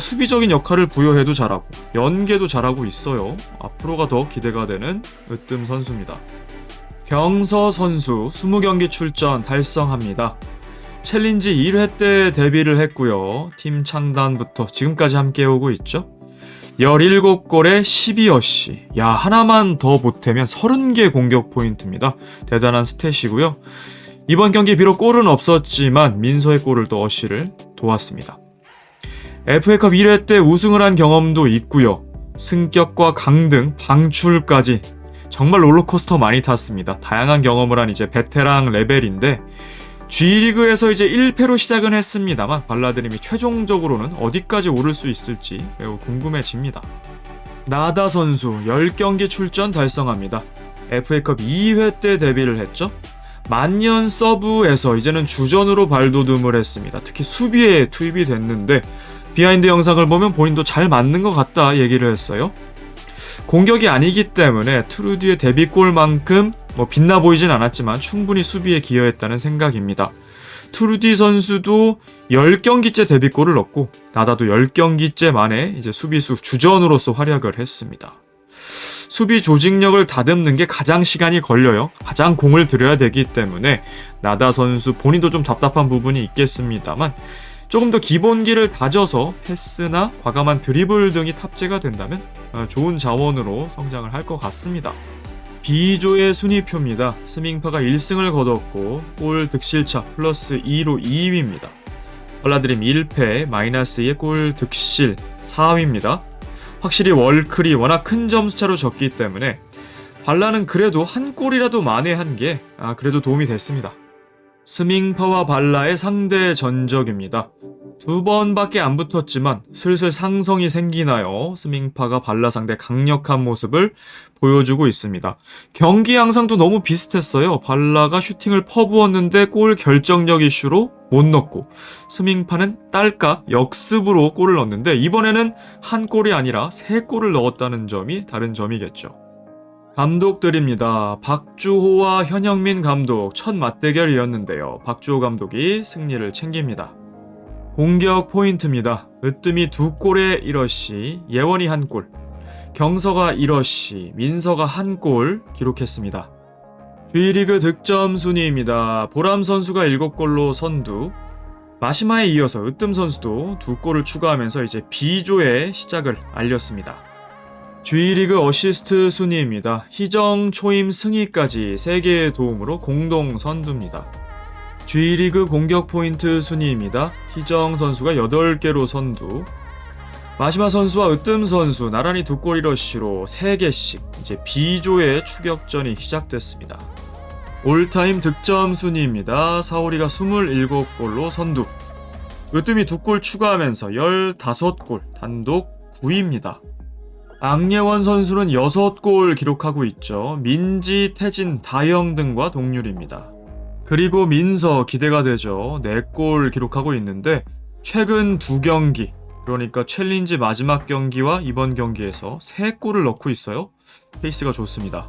B: 수비적인 역할을 부여해도 잘하고 연계도 잘하고 있어요. 앞으로가 더 기대가 되는 으뜸 선수입니다. 경서 선수 20경기 출전 달성합니다. 챌린지 1회 때 데뷔를 했고요. 팀 창단부터 지금까지 함께 오고 있죠. 17골에 12어시. 하나만 더 보태면 30개 공격 포인트입니다. 대단한 스탯이고요. 이번 경기 비록 골은 없었지만 민서의 골을 또 어시를 도왔습니다. FA컵 1회 때 우승을 한 경험도 있고요. 승격과 강등, 방출까지 정말 롤러코스터 많이 탔습니다. 다양한 경험을 한 이제 베테랑 레벨인데 G리그에서 이제 1패로 시작은 했습니다만 발라드림이 최종적으로는 어디까지 오를 수 있을지 매우 궁금해집니다. 나다 선수 10경기 출전 달성합니다. FA컵 2회 때 데뷔를 했죠. 만년 서브에서 이제는 주전으로 발돋움을 했습니다. 특히 수비에 투입이 됐는데 비하인드 영상을 보면 본인도 잘 맞는 것 같다 얘기를 했어요. 공격이 아니기 때문에 트루디의 데뷔골만큼 빛나 보이진 않았지만 충분히 수비에 기여했다는 생각입니다. 트루디 선수도 10경기째 데뷔골을 넣고 나다도 10경기째 만에 이제 수비수 주전으로서 활약을 했습니다. 수비 조직력을 다듬는 게 가장 시간이 걸려요. 가장 공을 들여야 되기 때문에 나다 선수 본인도 좀 답답한 부분이 있겠습니다만 조금 더 기본기를 다져서 패스나 과감한 드리블 등이 탑재가 된다면 좋은 자원으로 성장을 할 것 같습니다. B조의 순위표입니다. 스밍파가 1승을 거뒀고 골 득실차 플러스 2로 2위입니다. 발라드림 1패 마이너스 2의 골 득실 4위입니다. 확실히 월클이 워낙 큰 점수차로 졌기 때문에 발라는 그래도 한 골이라도 만회한 게 그래도 도움이 됐습니다. 스밍파와 발라의 상대 전적입니다. 2번밖에 안 붙었지만 슬슬 상성이 생기나요? 스밍파가 발라 상대 강력한 모습을 보여주고 있습니다. 경기 양상도 너무 비슷했어요. 발라가 슈팅을 퍼부었는데 골 결정력 이슈로 못 넣고 스밍파는 딸깍 역습으로 골을 넣었는데 이번에는 한 골이 아니라 3골을 넣었다는 점이 다른 점이겠죠. 감독들입니다. 박주호와 현영민 감독 첫 맞대결이었는데요. 박주호 감독이 승리를 챙깁니다. 공격 포인트입니다. 으뜸이 2골에 1어시, 예원이 1골, 경서가 1어시, 민서가 1골 기록했습니다. G리그 득점 순위입니다. 보람 선수가 7골로 선두, 마시마에 이어서 으뜸 선수도 2골을 추가하면서 이제 B조의 시작을 알렸습니다. G리그 어시스트 순위입니다. 희정, 초임, 승희까지 3개의 도움으로 공동 선두입니다. G리그 공격 포인트 순위입니다. 희정 선수가 8개로 선두, 마시마 선수와 으뜸 선수 나란히 2골 1어시로 3개씩 이제 B조의 추격전이 시작됐습니다. 올타임 득점 순위입니다. 사오리가 27골로 선두, 으뜸이 2골 추가하면서 15골, 단독 9위입니다. 앙예원 선수는 6골 기록하고 있죠. 민지, 태진, 다영 등과 동률입니다. 그리고 민서 기대가 되죠. 4골 기록하고 있는데 최근 2경기, 그러니까 챌린지 마지막 경기와 이번 경기에서 3골을 넣고 있어요. 페이스가 좋습니다.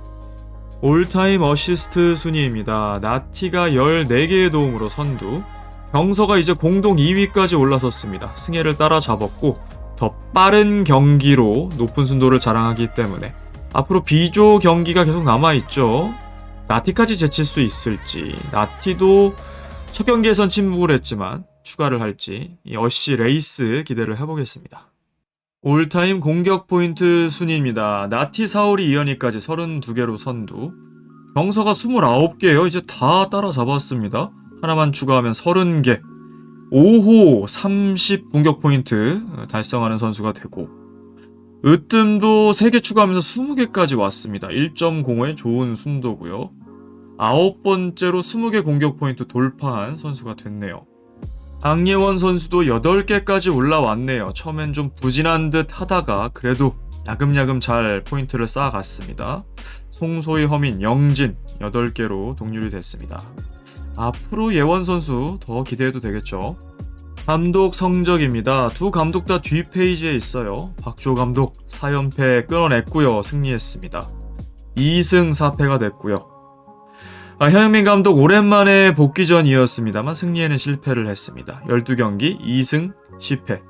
B: 올타임 어시스트 순위입니다. 나티가 14개의 도움으로 선두, 경서가 이제 공동 2위까지 올라섰습니다. 승혜를 따라잡았고 더 빠른 경기로 높은 순도를 자랑하기 때문에 앞으로 B조 경기가 계속 남아있죠. 나티까지 제칠 수 있을지, 나티도 첫 경기에선 침묵을 했지만 추가를 할지 이 어시 레이스 기대를 해보겠습니다. 올타임 공격 포인트 순위입니다. 나티, 사오리, 이현이까지 32개로 선두, 경서가 29개요. 이제 다 따라잡았습니다. 하나만 추가하면 30개, 5호 30 공격 포인트 달성하는 선수가 되고, 으뜸도 3개 추가하면서 20개까지 왔습니다. 1.05의 좋은 순도고요. 9번째로 20개 공격 포인트 돌파한 선수가 됐네요. 앙예원 선수도 8개까지 올라왔네요. 처음엔 좀 부진한 듯 하다가 그래도 야금야금 잘 포인트를 쌓아갔습니다. 송소희, 허민, 영진 8개로 동률이 됐습니다. 앞으로 예원 선수 더 기대해도 되겠죠. 감독 성적입니다. 두 감독 다 뒷페이지에 있어요. 박주호 감독 4연패 끊어냈고요. 승리했습니다. 2승 4패가 됐고요. 현영민 감독 오랜만에 복귀전이었습니다만 승리에는 실패를 했습니다. 12경기 2승 10패,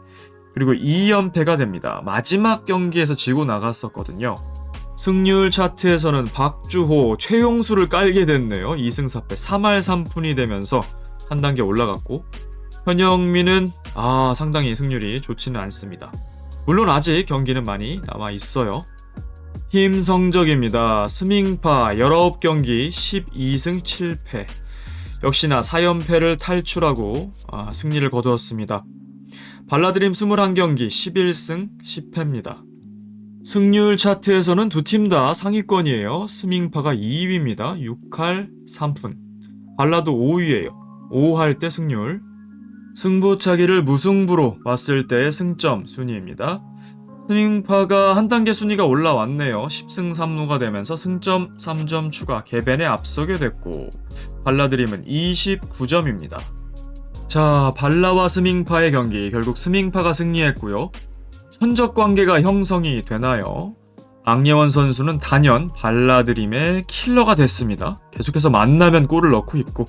B: 그리고 2연패가 됩니다. 마지막 경기에서 지고 나갔었거든요. 승률 차트에서는 박주호, 최용수를 깔게 됐네요. 2승 4패, 3할 3푼이 되면서 한 단계 올라갔고, 현영민은 상당히 승률이 좋지는 않습니다. 물론 아직 경기는 많이 남아있어요. 팀 성적입니다. 스밍파 19경기 12승 7패, 역시나 4연패를 탈출하고 승리를 거두었습니다. 발라드림 21경기 11승 10패입니다. 승률 차트에서는 두 팀 다 상위권이에요. 스밍파가 2위입니다. 6할 3푼, 발라도 5위예요. 5할 때 승률. 승부차기를 무승부로 봤을 때의 승점 순위입니다. 스밍파가 한 단계 순위가 올라왔네요. 10승 3무가 되면서 승점 3점 추가, 개벤에 앞서게 됐고, 발라드림은 29점입니다. 자, 발라와 스밍파의 경기, 결국 스밍파가 승리했고요. 천적 관계가 형성이 되나요? 앙예원 선수는 단연 발라드림의 킬러가 됐습니다. 계속해서 만나면 골을 넣고 있고,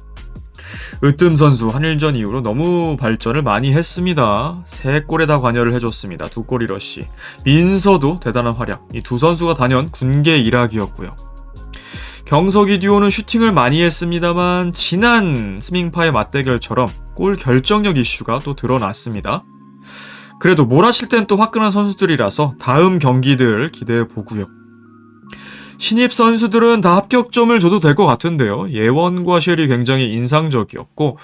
B: 으뜸 선수 한일전 이후로 너무 발전을 많이 했습니다. 3골에 다 관여를 해줬습니다. 2골 1어시. 민서도 대단한 활약. 이 두 선수가 단연 군계 일학이었고요. 경석이 듀오는 슈팅을 많이 했습니다만 지난 스밍파의 맞대결처럼 골 결정력 이슈가 또 드러났습니다. 그래도 몰아칠 땐 또 화끈한 선수들이라서 다음 경기들 기대해보고요. 신입 선수들은 다 합격점을 줘도 될 것 같은데요. 예원과 쉘이 굉장히 인상적이었고,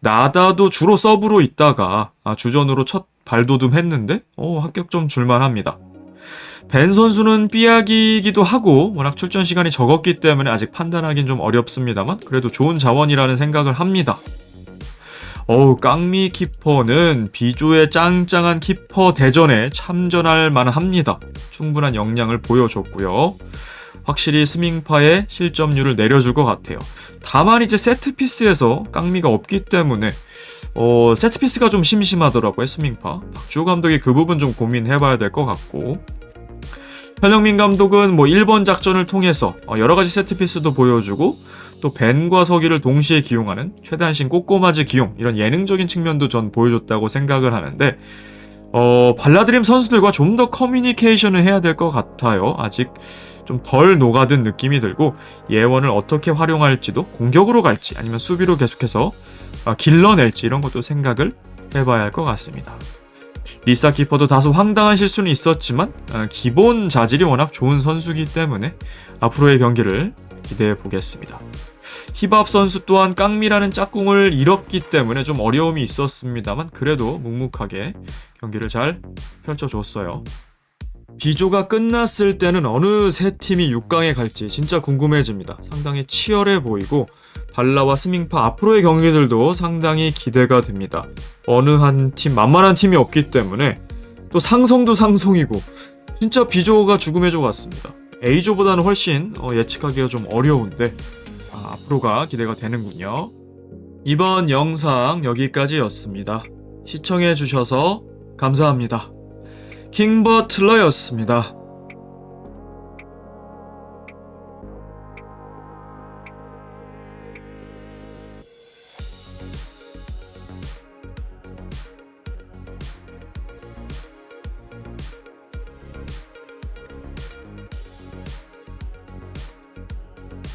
B: 나다도 주로 서브로 있다가 주전으로 첫 발돋움 했는데 합격점 줄만합니다. 벤 선수는 삐약이기도 하고 워낙 출전 시간이 적었기 때문에 아직 판단하긴 좀 어렵습니다만 그래도 좋은 자원이라는 생각을 합니다. 깡미 키퍼는 B조의 짱짱한 키퍼 대전에 참전할 만합니다. 충분한 역량을 보여줬고요. 확실히 스밍파의 실점률을 내려줄 것 같아요. 다만 이제 세트피스에서 깡미가 없기 때문에 세트피스가 좀 심심하더라고요. 스밍파. 박주호 감독이 그 부분 좀 고민해봐야 될 것 같고, 현영민 감독은 1번 작전을 통해서 여러가지 세트피스도 보여주고 또 벤과 서기를 동시에 기용하는 최단신 꼬꼬마즈 기용, 이런 예능적인 측면도 전 보여줬다고 생각을 하는데, 발라드림 선수들과 좀 더 커뮤니케이션을 해야 될 것 같아요. 아직 좀 덜 녹아든 느낌이 들고, 예원을 어떻게 활용할지도, 공격으로 갈지 아니면 수비로 계속해서 길러낼지 이런 것도 생각을 해봐야 할 것 같습니다. 리사 키퍼도 다소 황당한 실수는 있었지만 기본 자질이 워낙 좋은 선수이기 때문에 앞으로의 경기를 기대해 보겠습니다. 히밥 선수 또한 깡미라는 짝꿍을 잃었기 때문에 좀 어려움이 있었습니다만 그래도 묵묵하게 경기를 잘 펼쳐줬어요. B조가 끝났을 때는 어느 세 팀이 6강에 갈지 진짜 궁금해집니다. 상당히 치열해 보이고 발라와 스밍파 앞으로의 경기들도 상당히 기대가 됩니다. 어느 한 팀 만만한 팀이 없기 때문에 또 상성도 상성이고 진짜 B조가 죽음의 조 같습니다. A조보다는 훨씬 예측하기가 좀 어려운데 앞으로가 기대가 되는군요. 이번 영상 여기까지였습니다. 시청해주셔서 감사합니다. 킹버틀러였습니다.